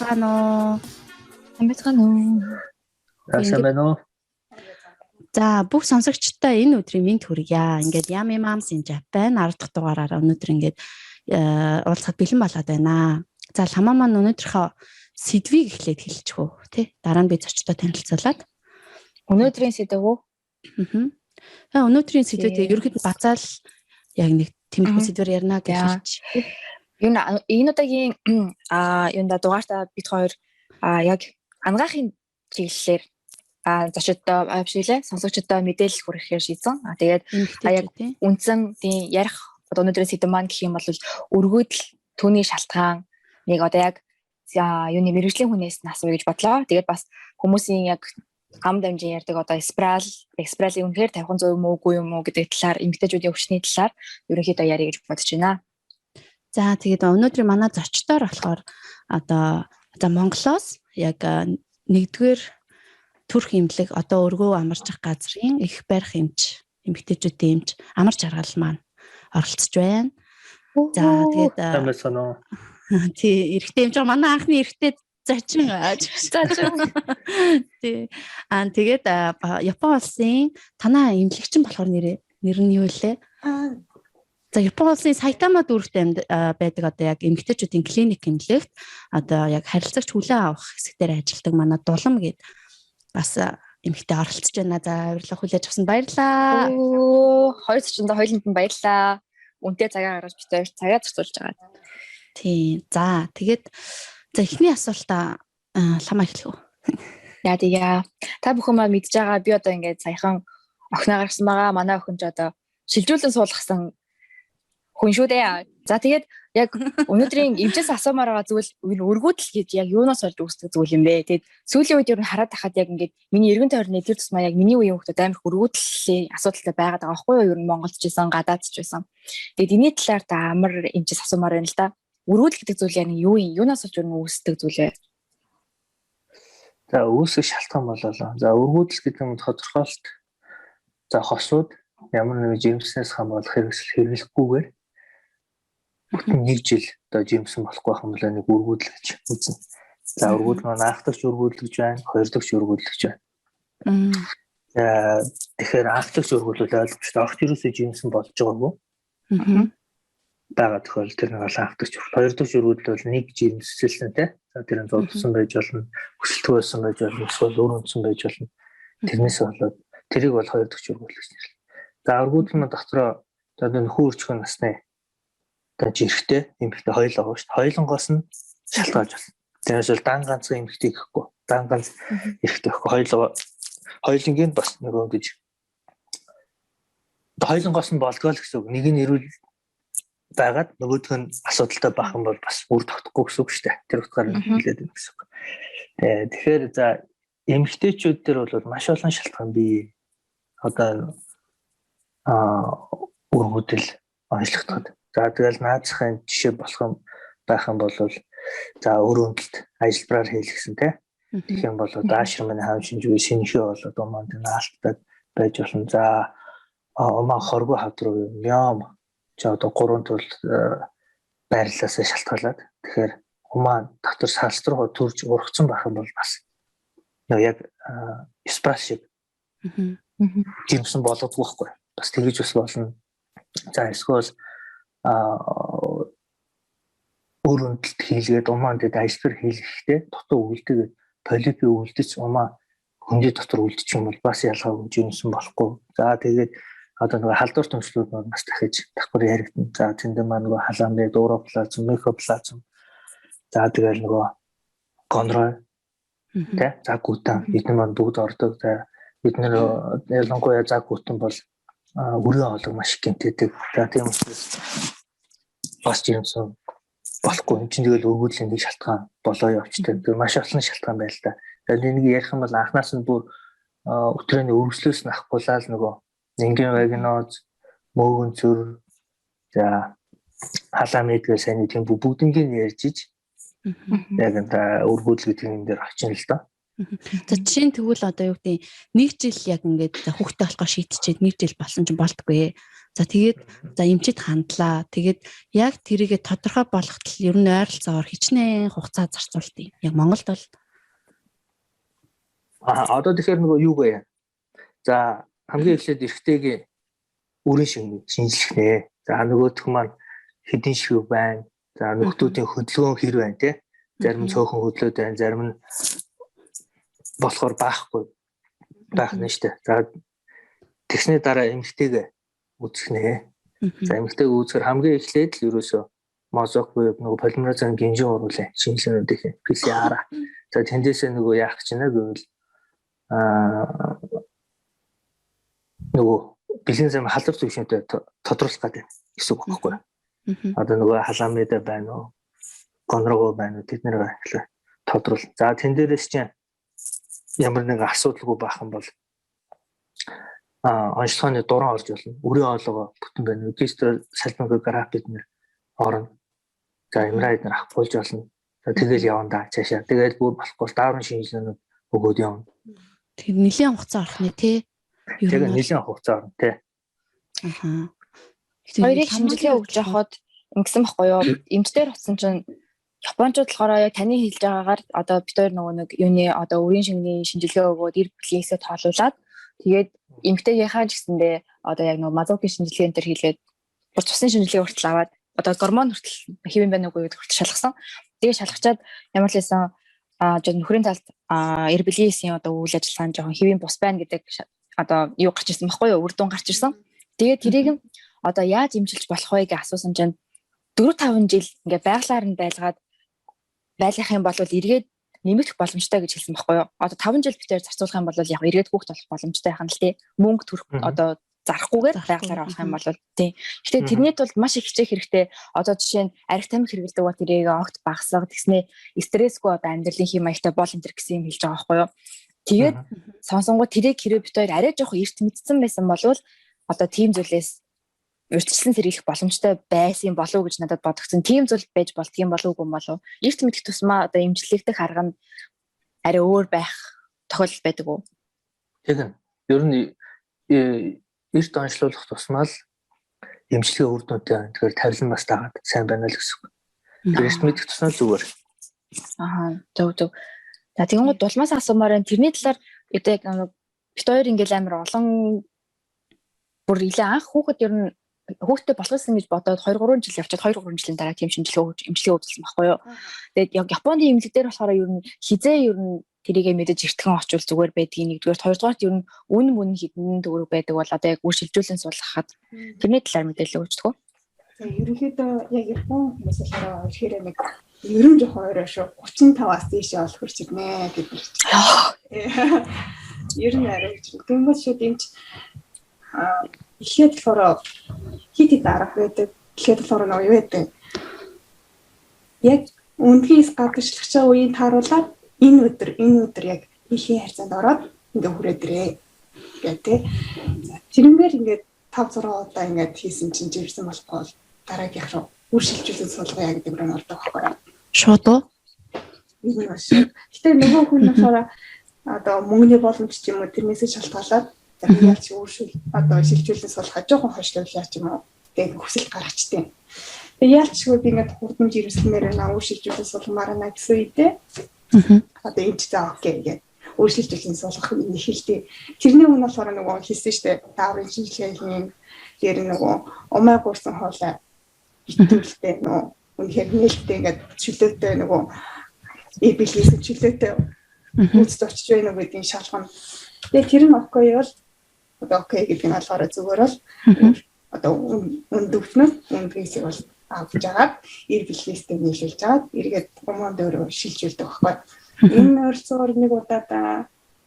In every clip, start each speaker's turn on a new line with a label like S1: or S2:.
S1: Ano,
S2: Амбицгаано.
S3: Сайн уу?
S1: за бүх сонсогчдоо энэ өдрийн мэнд хүргье. Ингээд Yummy Moms in Japan 10 дахь дугаараар өнөөдөр ингээд уулзахад бэлэн болоод байна. За ламаа маань өнөөдрийнхөө сэдвийг эхлээд хэлчихв үү, тий? Дараа нь би зочдоо танилцуулаад.
S2: Өнөөдрийн сэдв үү?
S1: Өнөөдрийн сэдвээ тэгээ ерөнхийдөө бацаал яг нэг тэмдэггүй сэдвээр ярина гэж хэлж.
S2: Энэ удаагийн юунда дугаартаа бид хоёр яг ангаахын чиглэлээр зочдоо авшиглээ сонсогчдоо мэдээлэл хүргэхээр шийдсэн. Тэгээд яг үндсэн тийм ярих өнөөдрийн сэдв маань гэх юм бол өргөдөл түүний шалтгаан нэг одоо яг юуны мэрэгжлийн хүнээс нь асууя гэж бодлоо. Тэгээд бас хүмүүсийн яг ам дамжин ярьдаг одоо экспралын үнэхээр 500% юм уугүй юм уу гэдэг талаар эмгтээчүүдийн өвчтний талаар ерөнхийдөө ярих гэж бодож байна.
S1: За тэгээд өнөөдрийн манай зочдоор болохоор одоо Монголоос яг нэгдүгээр төрх эмнэлэг одоо өргөө амарч ах газрын их барих эмч эмгтээчүүдийн эмч амар жаргал маань оролцож байна. За тэгээд тий эрэгтэй эмч манай анхны эрэгтэй зачин. Тий тэгээд Япон улсын танаа эмнэлэгчин болохоор нэр нь юу вэ? За Япон улсын Сайтама дүүрэгт байдаг одоо яг эмэгтэйчүүдийн клиник эмнэлэгт одоо яг харилцагч хүлээн авах хэсгээр ажилладаг манай Дулам гээд бас эмэгтэй оролцож байна. За урилга хүлээж авсанд баярлалаа.
S2: Хоёр зочиндоо хоёуланд нь баярлалаа. Үнтэй цагаа гаргаж бид хоёр цагаа зарцуулж байгаа.
S1: Тийм. За тэгээд эхний асуултаа ламаа эхлэх үү?
S2: Яа тэгээ. Та бүхэн маань мэдж байгаа би одоо ингээд саяхан охиноо гаргасан байгаа. Манай охин ч одоо шилжүүлэн суулгасан хүн шүү дээ. За тэгээд яг өнөөдрийн эмчээс асуумаар байгаа зүйл өргөдөл гэж яг юунаас олж үүсдэг зүйл юм бэ? Тэгээд сүүлийн үед ер нь хараад тахад яг ингээд миний эргэн тойрны тэр тусмаа яг миний үеийн хүмүүс амар өргөдлийн асуудалтай байгаад байгаа байхгүй юу? Ер нь Монголд ч байсан, гадаад ч байсан. Тэгээд энэ талаар та амар эмчээс асуумаар байна л да. Өргөдөл гэдэг зүйл яг юу юм? Юунаас олж ер нь үүсдэг зүйл вэ?
S3: За үүсэх шалтгаан болоо. За өргөдөл гэдэг нь тодорхойлт. За хосууд ямар нэг жимснээс хамгаалах хэрэглэхгүйгээр бүтэн 1 жил одоо жимсэн болохгүй байх юм бол нэг өргөдөл гэж үзнэ. За өргөдөл маань анх дахь өргөдөл гэж байна, хоёр дахь өргөдөл гэж байна. Тэгэхээр анх дахь өргөдөл ойлгомжтой. Огт юусоо жимсэн болж байгаагүй. Бага тохиол тэр нэг бол анх дахь өргөдөл. Хоёр дахь өргөдөл бол нэг жимсэлсэнтэй. За тэр нь зодсон байж болно, хүсэлтгүй байсан байж болно, эсвэл өрөндсөн байж болно. Тэрнээс болоод тэрийг бол хоёр дахь өргөдөл гэж нэрлэв. За өргөдөл маань дотроо одоо нөхөн үржих насны жирэгтэй эмэгтэй хоёулаа шүү дээ. Хоёулангоос нь шалтгаалж байна. Тэрээс бол дан ганцхан эмэгтэй гэхгүй. Дан ганц эрэгтэй гэхгүй. Хоёулангийн бас нөгөө гэж хоёулангоос нь болдгоо л гэсэн үг. Нэг нь эрүүл байгаад нөгөөх нь асуудалтай байх юм бол бас үр тогтохгүй гэсэн үг шүү дээ. Тэр утгаар нь хэлээд байна гэсэн үг. Тэгэхээр за эмэгтэйчүүд дээр бол маш олон шалтгаан бий. Одоо өргөдөл онцлогдоход. За тэгэл наацхийн жишээ байх юм бол за өрөндөлт ажиллабараар хийлгэсэн тий. Тэгэх юм бол даашрмын хаан шинжгүй шинэхээ болоод уманд наалтдаг байж болно. За умаа хоргоо хавд руу юм ч одоо 3 тул байрлалаас шалтгаалаад тэгэхээр умаа дотор салс руу төрж ургацсан байх юм бол бас яг спраш шиг жимсэн болоод байхгүй. Бас тэгэж бас болно. За эсвэл өрөндөлт хийлгээд умаанд ажиллабар хийлгэхдээ дутуу үлдээгээд полипи үлдэж умаа хөндөй дотор үлдчих юм бол бас ялгаагүй жимсэн болохгүй. За тэгээд одоо нөгөө халдвар төмслүүд бас дахиж давхар яригдана. За тэнд маань нөгөө халамны дуураплазм, микроплазм. За тэгээд нөгөө гонрой тэ за гутан эдгээр маань бүгд ордог. За бид нэр ялангуяа за гутан бол өрөө олог маш гэмтээдэг. За тийм учраас бас жимсэн болохгүй. Энд чинь тэгэл өргөдлийн нэг шалтгаан болоо явчтай. Тэр маш олон шалтгаан байл та. Тэгээд энийг ярих юм бол анхнаас нь бүр өтрөөний өргөслөөс нь авахгүйлаа л нөгөө энгийн вагиноз, мөөгөн цөр, за халамэдгээ сайн тийм бүгднийг ярьж иж яг энэ өргөдөл гэдэг юм дээр очино л доо.
S1: За жишээ нь тэгвэл одоо юу гэдэг нэг жил яг ингээд хүүхдтэй болохоо шийдчихэд нэг жил болсон ч болтгүй. За тэгээд за эмчит хандлаа. Тэгээд яг тэрийгэ тодорхой болгохтол ер нь ойролцоогоор хичнээн хугацаа зарцуулдаг. Яг Монголд бол
S3: Одоо тэгэхээр нөгөө юу вэ? За хамгийн эхлээд эрэгтэйгийн үрийн шинж шинжлэх нэ. За нөгөөх маань хэдийн шив байна. За нөхдүүдийн хөдөлгөөн хэр байна те. Зарим нь цөөхөн хөдлөөд байна, зарим нь болохоор баахгүй байх нь шүү дээ. За тэгсний дараа эмэгтэйг үзэх нэ. За эмэгтэйг үзэхээр хамгийн эхлээд л ерөөсөө мозок буюу нөгөө полимеразын гинжин уруулын шинжилгээнүүдийн PCR. За тэндээсээ нөгөө яах гэж байна гэвэл нөгөө бэлэн зам халдвар төвшөнтэй тодруулах гэдэг гэсэн үг байхгүй. Одоо нөгөө халамэдэ байна уу, гонрого байна уу, тэд нэр ихлэ тодруул. За тэн дээрээс чинь ямар нэгэн асуудалгүй байх юм бол онцлогооны дуран орж болно. Үрийн оолгоо бүтэн байна. Регистр салмограф бид нэр орно. За MRI бид нар авах болж болно. За тэгэл явна да цаашаа. Тэгээд бүр болохгүй дааврын шинжилгээнүүд өгөөд явна.
S1: тэр нэлийн хугацаа орох нэ тий.
S3: Тэгээд нэлийн хугацаа орно тий.
S1: Аха.
S2: Хоёрыг шинжилгээ өгч явахад ингэсэн байхгүй юу? Эмчтэр утсан чинь Япончууд болохоор яг таны хэлж байгаагаар одоо бид хоёр нөгөө нэг юуны одоо үрийн шингэний шинжилгээ өгөөд эр бүлээсээ тоолуулаад тэгээд эмгтээгийнхаа ч гэсэндээ одоо яг нөгөө мазокийн шинжилгээ энэ төр хийлгээд бүр цусны шинжилгээ хүртэл аваад одоо гормон хүртэл хэвэн байна уугүй гэдэг хүртэл шалгасан. Тэгээд шалгачаад ямар ч байсан нөхрийн талд эр бүлээсийн одоо үйл ажиллагаа нь жоохон хэвэн бус байна гэдэг одоо юу гарч ирсэн байхгүй юу? Үр дүн гарч ирсэн. Тэгээд тэрийг одоо яаж эмчилж болох вэ гэж асуусан чинь 4-5 жил ингээ байглаар нь байлгаад байлгах юм бол эргээд нэмэгдэх боломжтой гэж хэлсэн байхгүй юу? Одоо 5 жил битээр зарцуулах юм бол яг эргээд хүүхд болох боломжтой байх нь л тий. Мөнгө төрөх одоо зарахгүйгээр байглаар авах юм бол тий. Гэхдээ тэрний тулд маш их хичээх хэрэгтэй. Одоо жишээ нь арх тамхи хэрэглэдэг бол тэрийг огт багасгах тэгснэ стрессгүй одоо амьдралын хэм маягтай бол энэ төр гэсэн юм хэлж байгаа байхгүй юу? Тэгээд сонсонгоо тэрийг хэрэг битээр арай жоох эрт мэдсэн байсан бол одоо тийм зүйлээс урьдчилан сэргийлэх боломжтой байсан болов уу гэж надад бодогдсон. Тийм зүйл байж болдгийм болов уу болов. Эрт мэдэх тусмаа одоо эмчилэгдэх арга нь арай өөр байх тохиолдол байдаг уу?
S3: Тэгэхээр ер нь эрт онцлуулах тусмаа л эмчилгээ үр дүнтэй. Тэгэхээр тавилан бас дагаад сайн байна л гэсэн үг. Эрт мэдэх тусмаа зүгээр.
S2: Аха, зөв. За тэгэнгүүт дулмаас асуумаар энэ тэрний талаар яг бит хоёр ингээл амар олон бүр илээ анх хүүхэд ер нь хүүхдээ болгосон гэж бодоод 2-3 жил явчаад 2-3 жилийн дараа тийм эмчилгээ үзүүлсэн байхгүй юу. Тэгээд яг Японы эмнэлэг дээр болохоор ер нь хизээ ер нь тэрийгэ мэдэж эртхэн очвол зүгээр байдгийг нэгдүгээр хоёрдугаарт ер нь үн хідэн төгрөг байдаг бол одоо яг үр шилжүүлэн суулгахад тэрний талаар мэдээлэл өгч төгөө.
S4: За ерөнхийдөө яг Япон хүмүүс болохоор ихээр нэг 90 2 шүү 35-аас дээш болох хэрэг чигнэ гэдэг. Ер нь арай гэж. Тэгмээс шууд эмч ихэд болохоор хит дарах байдаг. Ихэд болохоор нөгөө юу байдаг. Яг үндгээс гадагшлагчаа үеийн тааруулаад энэ өдөр яг ихийн харьцаанд ороод ингээ хүрээдрээ гэдэг. За тэрнгээр ингээд 5-6 удаа ингээд хийсэн чинь живсэн болохгүй дараагийнх руу үр шилжүүлэн суулгая гэдэг юм ордог байхгүй.
S1: Шууд уу?
S4: Гэтэ нөгөө хүн болохоор одоо мөнгөний боломж ч юм уу тэрнээсээ шалтгаалаад ялч өөршил одоо шилжүүлэн суулгах жоохон хойшлол яач юм уу гэдэг хүсэл гаргачтیں۔ Тэгээ ялчгүй би ингээд хурдмж ирсмээр наа өөршилжүүлэн суулгамаар наа гэсэн үедээ одоо энэ ч за окей гэдэг өөршилжүүлэн суулгах юм хэлдэг. Тэрний өмнө болохоор нөгөө хэлсэн штэ дааврын шинжилгээ хийн дээр нөгөө умаа гурсан хоолой итүүлтэй нөгөө үнэхээр нээлттэй ингээд чөлөөтэй нөгөө эбилээс чөлөөтэй үүсэж очиж байна уу гэдгийг шалгана. Тэгээ тэр нь окей бол одоо окей гэдэг нь болохоор зүгээр бол одоо өндөвчнөс үндгээс бол авч жагаад эр бэлгээстэй нийлүүлж жагаад эргээд гомонд өөрөө шилжүүлдэг байхгүй. Энэ ойролцоогоор нэг удаа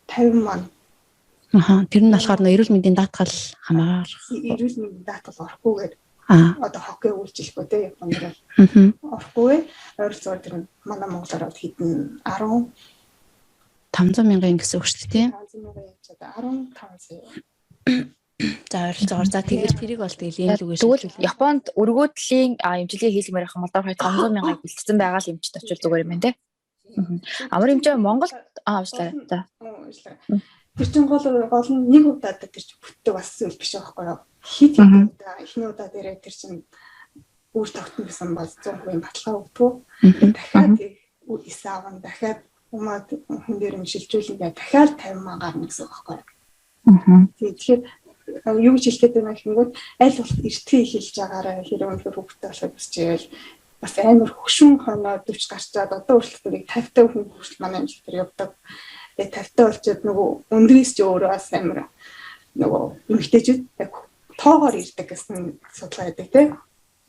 S4: 50 ман.
S1: Аха, тэр нь болохоор эрүүл мэндийн даатгал хамаарах.
S4: Эрүүл мэндийн даатгал орохгүйгээр одоо хоккей үйлчлэхгүй те Японд орохгүй. Ойролцоогоор тэр манай монголоор хэдэн
S1: 500 мянган гэсэн үг шүү дээ.
S4: 500 мянган ячаад 15 сая.
S1: За ойролцоогоор за тэгээд тэрийг бол тэгэл ийм л үгээр
S2: шилжүүлэх. Японд өргөдлийн эмчилгээ хийлгэмээр их Молдов 500 мянгаыг бэлтгэсэн байгаа л эмчт очвол зүгээр юм байна те. Амар эмчээ Монголд уушлаа. За.
S4: Тэр чинь гол нь нэг удаа тэр чинь бүтдэг бас зүйл биш байхгүй юу? Хит удаа эхний удаа дээрээ тэр чинь үр тогтно гэсэн бол 100% баталгаа өгдөг. Дахиад исааван дахиад умаад хүн дээр нь шилжүүлээ дахиад 50 мянга гарна гэсэн үг байхгүй юу? Тэгэхээр юу гэж хэлэх гэдэг юм гэвэл аль болох эртний хэлж байгаараа хэрэг өнөхөр хөвгтэй болоход босчихвэл бас амар хөшүүн хоноо 40 гарчаад одоо хүртэл 50 хүн хүртэл манай юм шиг тэр явдаг. Тэгээ 50 болчиход нөгөө өндрийс ч өөрөө бас амар нөгөө эмэгтэйчүүд яг тоогоор ирдэг гэсэн судалгаа байдаг тийм.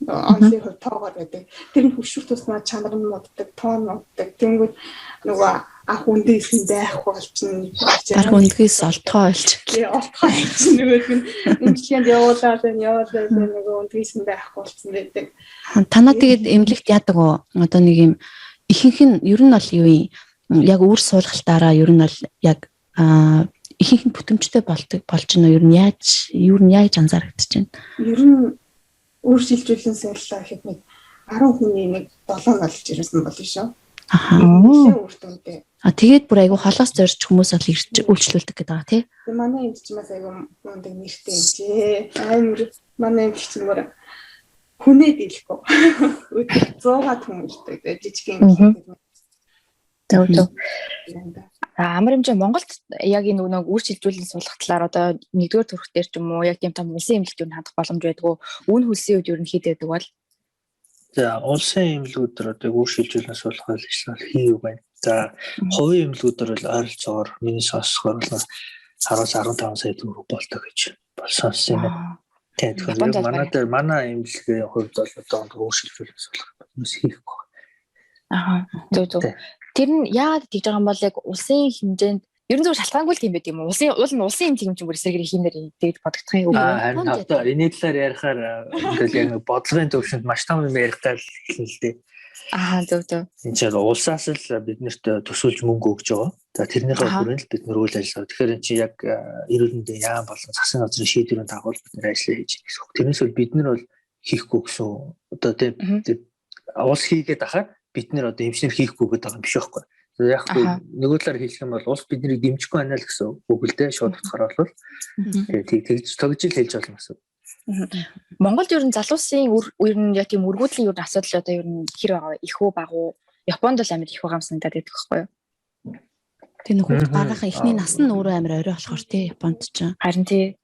S4: Онцлог хувь тоогоор байдаг. Тэр нь хөшүүр туснаа чанар нь моддаг, тоон моддаг. Тэнгүүд нөгөө ах үндээс нь байхгүй болчихно.
S1: Барх үндгээс олтгоо олч.
S4: Олтгоо олчихно нөгөө нь эмчилгээнд явуулаад нөгөө үндгээс нь байхгүй болчихсон байдаг.
S1: Танаа тэгээд эмнэлэгт яадаг уу? Одоо нэг юм ихэнх нь ер нь бол юу юм? Яг үр суулгалтаараа ер нь бол яг ихэнх нь бүтэмжтэй болж байна. Ер нь яаж анзаарэгдэж байна?
S4: Ер нь үр шилжүүлэн сууллаа гэхэд нэг 10 хүний нэг 7 болж ирсэн бол шүү. Үр дүнтэй.
S1: Тэгээд бүр айгу холоос зорж хүмүүс бол үйлчлүүлдэг гэдэг байгаа тий.
S4: Манай энд ч бас айгу мундаг нэртэй юм чи. Амар манай энд ч зүгээр хүнээ дийлэхгүй. 100-аад хүн үлддэг жижиг юм.
S2: Зөв. Амар хэмжээ Монголд яг энэ нэг үр шилжүүлэн суулгах талаар одоо нэгдүгээр төрх дээр ч юм уу яг тийм том улсын эмнэлэгт юу хандах боломж байдгүй. Үүн хөлсийн үед юу хэд байдаг бол
S3: за улсын эмнэлгүүдээр одоо үр шилжүүлэн суулгах ажил хийв байна. За хувийн эмнэлгүүдээр бол ойролцоогоор миний сонсохоор бол 10-15 сая төгрөг болдог гэж болсон юм байна. Тэгэхээр манай эмнэлгийн хувьд бол одоо үр шилжүүлэн суулгах хүмүүс хийхгүй.
S2: Зөв. Тэр нь яагаад тэгж байгаа юм бол яг улсын хэмжээнд ер нь зөв шалтгаангүй л юм байт юм уу? Улсын эмнэлэг хэмжээгээр эсрэгээр хиймээр тэгж бодогдох юм уу?
S3: Харин одоо энэ талаар ярихаар яг бодлогын төвшөнд маш том юм ярихгүй л дээ.
S2: Зөв.
S3: Энэ чинь улсаас л биднэрт төсөөлж мөнгө өгж байгаа. За тэрнийхээ хүрээнд л бид нөр үйл ажиллагаа. Тэгэхээр энэ чинь яг эрүүл мэндийн яам болон засгийн газрын шийдвэрийн дагуу бид нэр ажиллаа хийж байгаа гэсэн үг. Тэрнээс бол бид нар бол хийхгүй гэсэн одоо тийм улс хийгээд ахаар бид нэр одоо эмчнэр хийхгүй гэдэг юм биш байхгүй. Яг нөгөө талаар хэлэх юм бол улс биднийг дэмжихгүй байна л гэсэн үг л дээ шууд утгаараа бол. Тэгж тогжил хэлж болно гэсэн.
S2: Монголд ер нь залуусын ер нь яг тийм өргөдлийн ер нь асуудал одоо ер нь хэр байгаа вэ? Их үү бага уу? Японд бол амар их байгаа юм санагдаад байдаг байхгүй юу?
S1: Тэр нөхөд гаргахын эхний нас нь өөрөө амар орой болохоор тий Японд ч.
S2: Харин тий.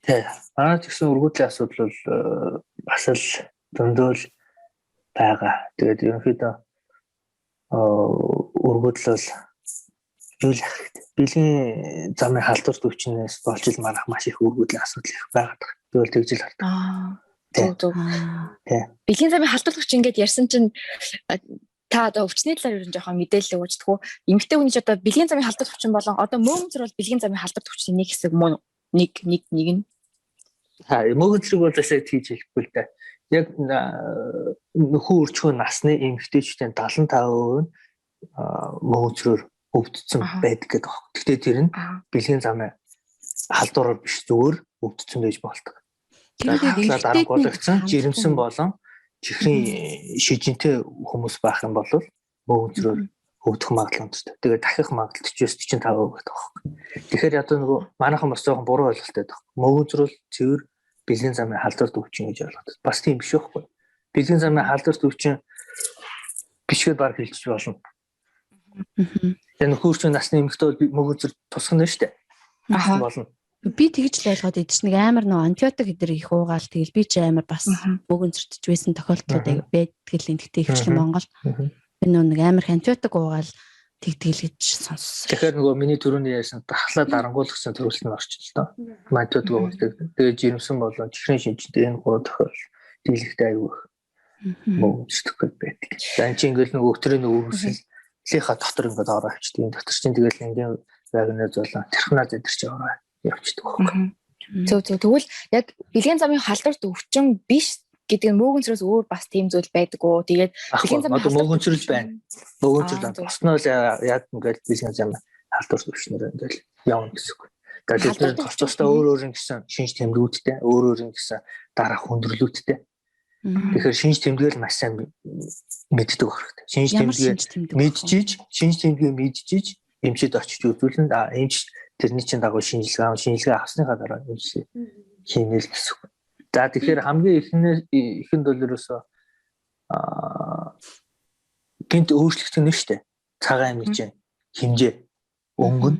S3: Тэгсэн өргөдлийн асуудал бол бас л дөндөл байгаа. Тэгээд ерөнхийдөө өргөдлөл бэлгийн замын халдвар төвчнээс болж ил манайх маш их өргөдлийн асуудал их байгаад байна. Тэгвэл тэгж л хардаг.
S2: Зөв. Бэлгийн замын халдвар төвч ингээд ярьсан чинь та одоо өвчний талаар ер нь жоохон мэдээлэл өгч тгүү. Эмэгтэй хүний ч одоо бэлгийн замын халдвар төвчин болон одоо мөнгө зэрэг бэлгийн замын халдвар төвчний нэг хэсэг мөн нэг нь.
S3: Мөнгө зэрэг бол засаг хийж хэлэхгүй л дээ. Яг нөхөн өрчгөө насны эмэгтэйчүүдийн 75% нь мөнгөцрөөр өвдсөн байдаг гэдэг байна. Гэхдээ тэр нь бэлгийн замын халдвараар биш зүгээр өвдсөн байж болдог. Тэгэхээр дарангуулагдсан жирэмсэн болон чихрийн шижинтэй хүмүүс байх юм бол мөнгөцрөөр өвдөх магадлал өндөртэй. Тэгээд дахих магадлал 40-45% гэдэг байна. Тэгэхээр одоо нөгөө манайхан бас жоохон буруу ойлголттой байдаг. Мөнгөцрөөл цэвэр бэлгийн замын халдвар төвчин гэж ойлгоод. Бас тийм биш байхгүй. Бэлгийн замын халдвар төвчин бишгээд баг хэлчих болно. Яг нөхөрчөө насны эмэгтэй бол мөнгөцөр тусах нь шүү дээ. Болно.
S1: Би тэгж л ойлгоод идэж нэг амар нөө антибиотик эдэр их уугаал тэгэл би ч амар бас мөнгөцөртж байсан тохиолдлууд байдаг л энэтэй ихчлэн Монгол. Би нэг амар антибиотик уугаал тэгтгэл гэж сонссон.
S3: Тэгэхээр нөгөө миний түрүүний ярьсан дахлаа дарангуулгасан төрөлд нь орчих л доо. Антибиотик уудаг. Тэгээд жирэмсэн болон чихрийн шинжтэй энэ гурав тохиол дийлэгтэй аюу мөнгөцөртөх байдаг. За энэ чинь ингээл нөгөө өтрийн үргэлжлэлийнхаа дотор ингээд ороо авчдаг. Энэ дотор чинь тэгэл энгийн вагнер золон тэрхнаа зэдэрч ороо явчихдаг байхгүй.
S2: Зөв. Тэгвэл яг бэлгийн замын халдварт өвчин биш гэдэг нь мөнгөнцрөөс өөр бас тийм зүйл байдаг уу? Тэгээд бэлгийн замын
S3: мөнгөнцрөл байна. Мөнгөнцрөл босноо л яг ингээд бэлгийн замын халдварт өвчнөр ингээд явна гэсэн үг. Тэгээд бид тусдаа өөр гэсэн шинж тэмдгүүдтэй, өөр гэсэн дараах хүндрэлүүдтэй. Тэгэхээр шинж тэмдгээл маш сайн мэддэг хэрэгтэй. Шинж тэмдгээ мэдчихэж эмчид очиж үзүүлэн эмч тэрний чинь дагуу шинжилгээ авсныхаа дараа эмч хийнэ л гэсэн. За тэгэхээр хамгийн ихэнд бол ерөөсөө гинт өөрчлөгдөх нь шүү дээ. Цагаан эмгэж хэмжээ, өнгөн,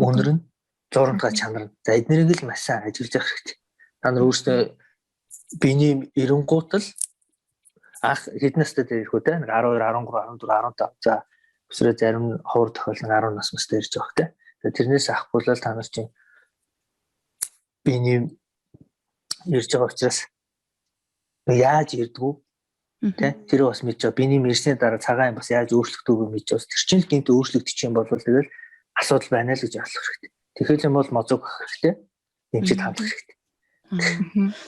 S3: өнөр нь, зурагтаа чанар. За эднэрийг л маш сайн ажиллаж явах хэрэгтэй. Та нар өөрсдөө биений эренгуутал ах хэдэн настай дээр ирэх үү те 12, 13, 14, 15. За өсрөө зарим ховор тохиолдол 10 нас настай ирж байгаа те. Тэрнээс авахгүй л та нар чинь биений ирж байгаа учраас яаж ирдгүү тэ тэр бас мэдж байгаа. Биений мэрсний дараа цагаан бас яаж өөрчлөгдөхөө мэдж байгаа. Тэр чинь л гинт өөрчлөгдөж юм бол тэгэл асуудал байна л гэж ойлгох хэрэгтэй. Тэгэхээр юм бол мозог хэрэгтэй. Эмчид хандах хэрэгтэй.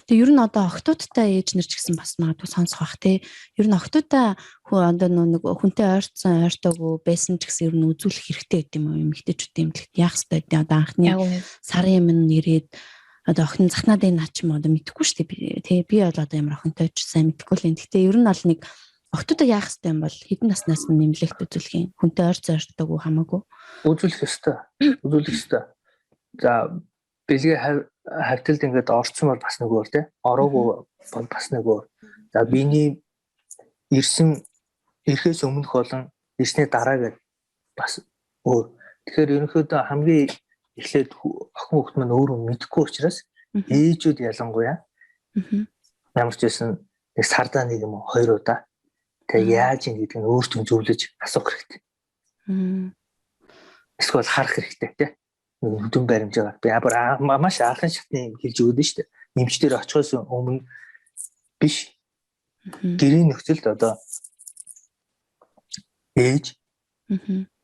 S1: Тэгээ ер нь одоо охтуудтай ээж нар ч гэсэн бас магадгүй сонсох бах тий. Ер нь охтуудаа одоо нэг хүнтэй ойрцсон ойртоогүй байсан ч гэсэн ер нь үзүүлэх хэрэгтэй гэдэг юм уу эмэгтэйчүүд эмгэлт яах ёстой гэдэг одоо анхны сарын өмнө нэрээд одоо охин захнаад энэ наа ч юм одоо мэдэхгүй шүү дээ тий. Би бол одоо ямар охинтой ч сайн мэдэхгүй л энэ. Гэтэ ер нь бол нэг охтуудаа яах ёстой юм бол хэдэн наснаас нь нэмлэгт үзүүлэх юм. Хүнтэй ойрцсон ойртоогүй хамаагүй.
S3: Үзүүлэх ёстой. Үзүүлэх ёстой. За бэлгээ хавталд ингээд орцсон бол бас нэг өөр тий. Ороогүй бол бас нэг өөр. За биений ирэхээс өмнөх болон ирсний дараа гэдэг бас өөр. Тэгэхээр ерөнхийдөө хамгийн эхлээд охин хүүхэд маань өөрөө мэдэхгүй учраас ээжүүд ялангуяа ямар ч байсан нэг сардаа нэг юм уу 2 удаа тэг яаж ийн гэдэг нь өөртөө зөвлөж асуух хэрэгтэй. Эсвэл харах хэрэгтэй тий. Нүдэн баримжаагаар би маш анхан шатны хэлж өгдөө шүү дээ. Эмчтэр очихоос өмнө биш. Гэрийн нөхцөлд одоо ээж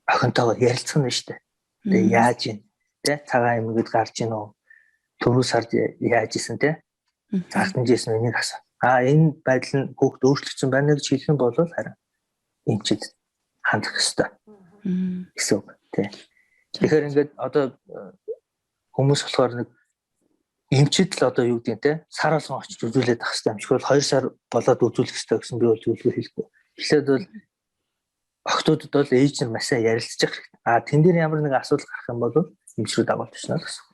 S3: охинтойгоо ярилцах нь шүү дээ. Тэгээ яаж ийн тэ цагаан эмгээд гарч ийн үү? Төрөө сард яаж исэн тэ? Цаалтанжсэн энийг асуу. Энэ байдал нь хүүхд өөрчлөгдсөн байна гэж хэлэх юм бол харин эмчид хандах ёстой. Гэсэн үг тий. Тэгэхээр ингээд одоо хүмүүс болохоор нэг эмчид л одоо юу гэдэг те сар болгон очиж үзүүлээд ах хэрэгтэй юм шиг бол 2 сар болоод үзүүлэх хэрэгтэй гэсэн би бол зөвлөгөө хэлэхгүй. Эхлээд бол охтуудад бол ээж нар маш сайн ярилцчих хэрэгтэй. Тэн дээр ямар нэг асуудал гарах юм бол эмч рүү дагуулж очно л гэсэн.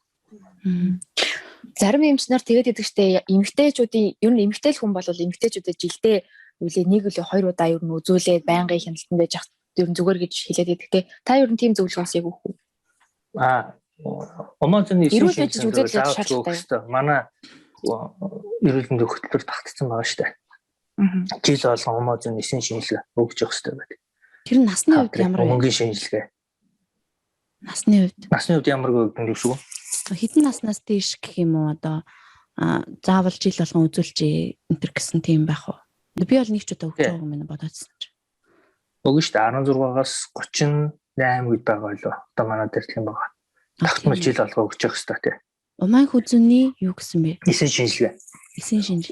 S2: Зарим эмч нар тэгээд идэг штэ эмэгтэйчүүдийн ер нь эмэгтэй хүн бол эмэгтэйчүүдэд жилдээ үлээ 1 үлээ 2 удаа ер нь үзүүлээд байнгын хяналтанд байж ах ер нь зүгээр гэж хэлээд идэг те. Та ер нь тийм зөвлөгөө бас яг өгөх үү?
S3: Омоцны
S2: эрүүл мэндийн үзүүлэлт шаардлагатай.
S3: Манай эрүүл мэндийн хөтөлбөр багтсан байгаа шүү дээ. Жил болгон омоцны эсийн шинжилгээ өгч явах хэрэгтэй байдаг.
S1: Тэр насны үед ямар вэ?
S3: Мөнгөний шинжилгээ.
S1: Насны үед
S3: ямар гэдэг нь шүү.
S1: Хэдэн наснаас дээш гэх юм уу одоо заавал жил болгон үзүүлж энтер гэсэн тийм байх уу? Би бол нэг ч удаа өгч байгаа юм бодоодсэн чинь.
S3: Өгнө шүү дээ 16-аас 38 үед байгаа лөө. Одоо манай дээр тийм байгаа. Тогтмол жил алга өгч явах хэрэгтэй тий.
S1: Умайн хүзүний юу гэсэн бэ?
S3: Эсийн шинжилгээ.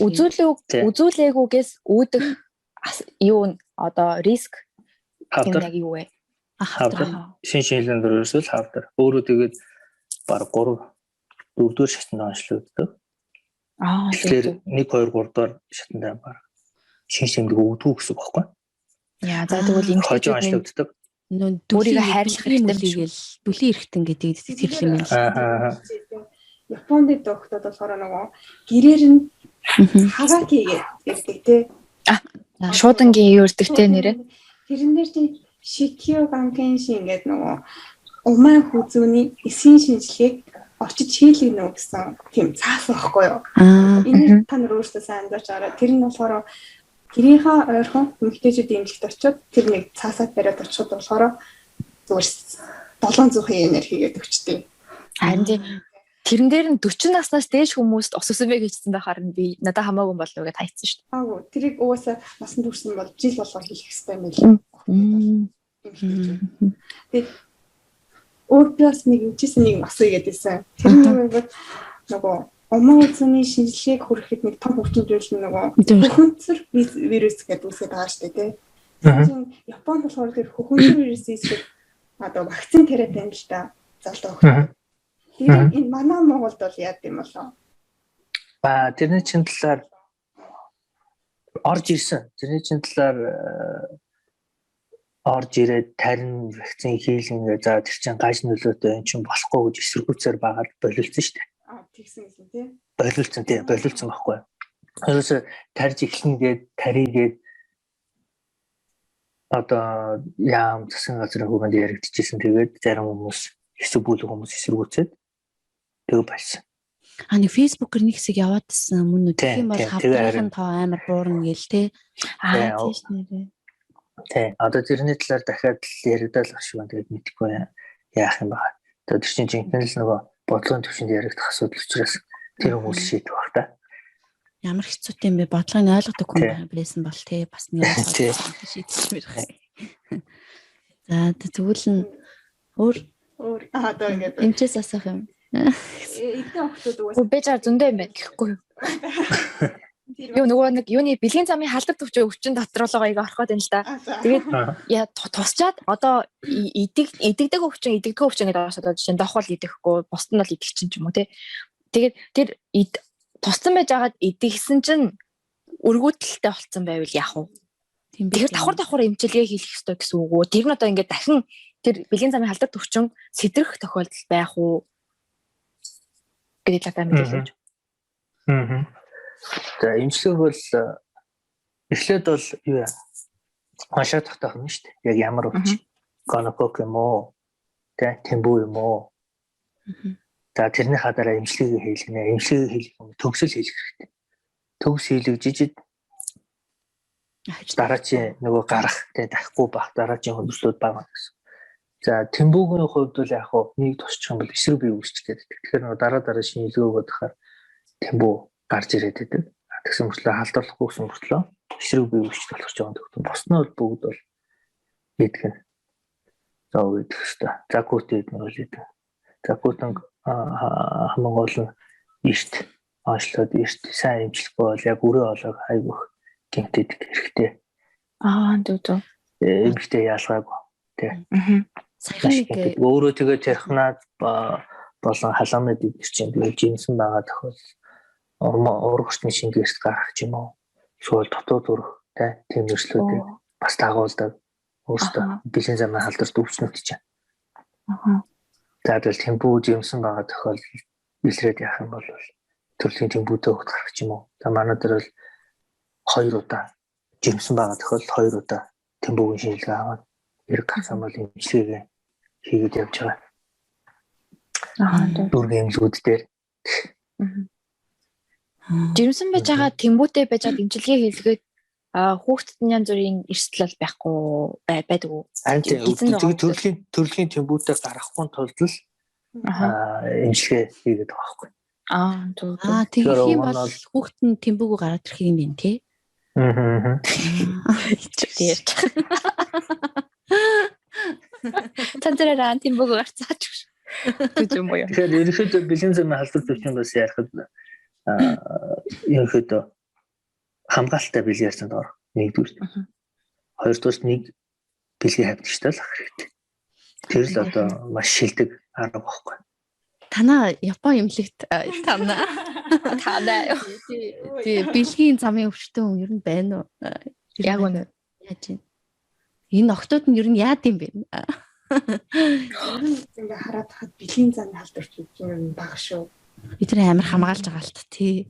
S2: Үзүүлээгүйгээс үүдэх юу одоо риск яг юу вэ?
S3: Шинжилгээнд дөрөвсөл хавдар. Өөрөө тэгээд баг 3 4-р шатнд онцлогддог. Тэгэхээр 1 2 3 дахь шатнд баг шинжилгээ өгдөг гэсэн үг байхгүй?
S2: Яа за тэгвэл
S3: эмэгтэйчүүд онцлогддог.
S2: Өөрийгөө хайрлах хэрэгтэй
S1: л бүлийн эрхтэн гэдэг тэр юм байна.
S4: Японд доктод болохоор нөгөө гэрээр нь хагаки гэдэг тий.
S2: Шуудангийн юурдэг те нэрээ.
S4: Тэрэн дээр чи Шикио Ганкеншин гэдэг нөгөө умаа хүзүүний эсийн шинжилгээг очиж хийлгэнэ гэсэн тийм цаас байхгүй юу? Энэ та нар өөрсдөө сайн анзаарч байгаа. Тэр нь болохоор гэрийнхаа ойрхон эмэгтэйчүүдийн эмнэлэгт очиод тэр нэг цаасаа бариад очиход болохоор зүгээр 700 yen-ээр хийгээд өгчтэй.
S2: Харин тэрэн дээр нь 40 наснаас дээш хүмүүст ус өсөмэй гэжсэн байхаар нь би надад хамаагүй болов уу гэж хайцсан шүү
S4: дээ. Тэрийг угаасаа насанд хүрсэн бол жил болгоо хийх хэрэгтэй юм байна. Тэгээд өөрөөс нэг юмчсэн нэг асуу гэдээсэн. Тэр нэг нөгөө умаа үзүний шинжилгээг хүрэхэд нэг том хүчтэй нөгөө хөхөнцөр вирус гэдэг үсгээд байгаа шүү дээ тийм. Японд болохоор тэр хөхөнцөр вирусээс одоо вакцин тариад байна л да. Залуу хөхөн. Тэр энэ манай Монголд бол яад юм болоо.
S3: Тэрний чин талаар орж ирсэн. Тэрний чин талаар орж ирээд тарин вакцины хийлгээ за тэр чинь гаж нөлөөтэй энэ чинь болохгүй гэж эсэргүүцээр байгаад болиулсан шүү дээ.
S4: Тэгсэн гэсэн тий.
S3: Болиулсан байхгүй. Ерөөсө тарж эхлэнгээд тарийгээд одоо яам засгийн газрын хүүгэнд яригдчихсэн. Тэгээд зарим хүмүүс хэсэг бүлэг хүмүүс эсэргүүцээд тэг байсан.
S1: Нэг фэйсбүүкээр нэг хэсэг яваадсэн мөн үү? Тэгэх юм бол хавдрахын тоо амар буурна гээл те. Тийш нэрээ.
S3: Тий. Одоо тэрний талаар дахиад яригдал ах шиг байна. Тэгээд мэдэхгүй яах юм бэ? Тэр чинь жинхэнэ л нөгөө бодлогын төвшөнд яригдах асуудал учраас тэр хүмүүс шийдэх баг та.
S1: Ямар хэцүүтэй юм бэ? Бодлогыг ойлгодог хүн байсан бол те бас нэг шийдэж мэрх. За тэгвэл нь өөр
S4: одоо ингээд
S1: эмчээс асах юм.
S4: эдгээр охтууд угаасаа
S2: бежаар зөндөө юм байна гэхгүй юу? Юу нөгөө нэг юуны бэлгийн замын халдвар төвчөө өвчин доторолгоо ийг ороход байна л да. Тэгээд тусчаад одоо идэгдэг өвчин гэдэг оросод жишээ нь дохол идэхгүй бусд нь бол идэгчин ч юм уу те. Тэгээд тэр туссан байж байгаад идэгсэн чинь өргөдөлттэй болцсон байвал яах вэ? Тэгэхээр давхар эмчилгээ хийх ёстой гэсэн үг үү? Тэр нь одоо ингээд дахин тэр бэлгийн замын халдвар төвчин сэтрэх тохиолдол байх уу? гэдэг талаар мэдээлж.
S3: За эмчилгээг бол эхлээд бол юу яа? Хашаа тогтоох юм шүү дээ. Яг ямар өвчин? Гонокок юм уу? Тэмбүү юм уу? За тэрний хадараа эмчилгээг хийлгэнэ. Эмчилгээг хийх юм төгсөл хийлгэх хэрэгтэй. Төгс хийлгэж дараачийн нөгөө гарах дахихгүй байх дараачийн хөндлөлүүд байгаа гэсэн. За тэмбүүгийн хувьд бол яг нэг тусчих юм бол эсрэг бие үүсчихэд. Тэгэхээр нөгөө дараа шинжилгээ өгөх гэхээр тэмбүү гарч ирээд байдаг. Тэгсэн мөртлөө халдварлахгүй гэсэн мөртлөө эсрэг бие үүсч болох ч байгаа гэдэг. Босноо бол бүгд бол идэх нь. За идэх хэрэгтэй. За гүтэд нь бол идэх. За гүтэн хамгийн гол нь эрт онцлоод эрт сайн эмчлэхгүй бол яг өрөө олог хайгөх гэмтэд хэрэгтэй.
S2: Дүү.
S3: Эмчтэй яалгаагүй тий.
S1: Саяхан
S3: өөрөө тэгээ тэрхнаад болон халамжид идэх чинь тэгээ жинсэн байгаа тохиол урагшны шингээс гарах ч юм уу. Эсвэл дотоод өрх тийм нэршлүүдийг бас дагуулдаг. Өөртөө бэлэн замын халдварт өвчнөд чинь. Тэгвэл тэмбүү жимсэн байгаа тохиол илрээд яах юм бол төрлийн тэмбүүтэй хөвт гарах ч юм уу. За манай дээр бол 2 удаа жимсэн байгаа тохиол 2 удаа тэмбүүгийн шинжилгээ аваад хэрэг гарсан бол эмчилгээ хийгээд явж байгаа. Дүүргийн эмчүүд дээр.
S2: Жимсэн байж байгаа тэмбүүтэй байж байгаа эмчилгээ хийлгээд хүүхдэд нь янз бүрийн эрсдэл байхгүй байдаг уу? Төрлийн
S3: тэмбүүтэй гарахгүй тулд л эмчилгээ хийгээд байгаа байхгүй.
S1: Тэгэхээр юм бол хүүхд нь тэмбүүгөө гараад ирэх юм байна тий.
S2: Тантераа тэмбүүгөө гарцаач гэж юм боёо.
S3: Тэгэхээр ерөнхийдөө бэлэн замын халдвар төвчөнд бас ярихад ерөнхийдөө хамгаалалттай бэлгийн харьцаанд орох нэгдүгээр. Хоёрдугаар нэг бэлгийн хавьдагчтай л ах хэрэгтэй. Тэр л одоо маш шилдэг арга байхгүй.
S1: Танаа Япон эмнэлэгт танаа тий бэлгийн замын өвчтөн хүн ер нь байна уу?
S2: Яг үнэ.
S1: Яаж юм? Энэ охтууд нь ер нь яад юм бэ?
S4: Ингээ хараад хад бэлгийн замын халдварч юм баг шүү.
S1: Бид нар амар хамгаалж байгаа л та тий.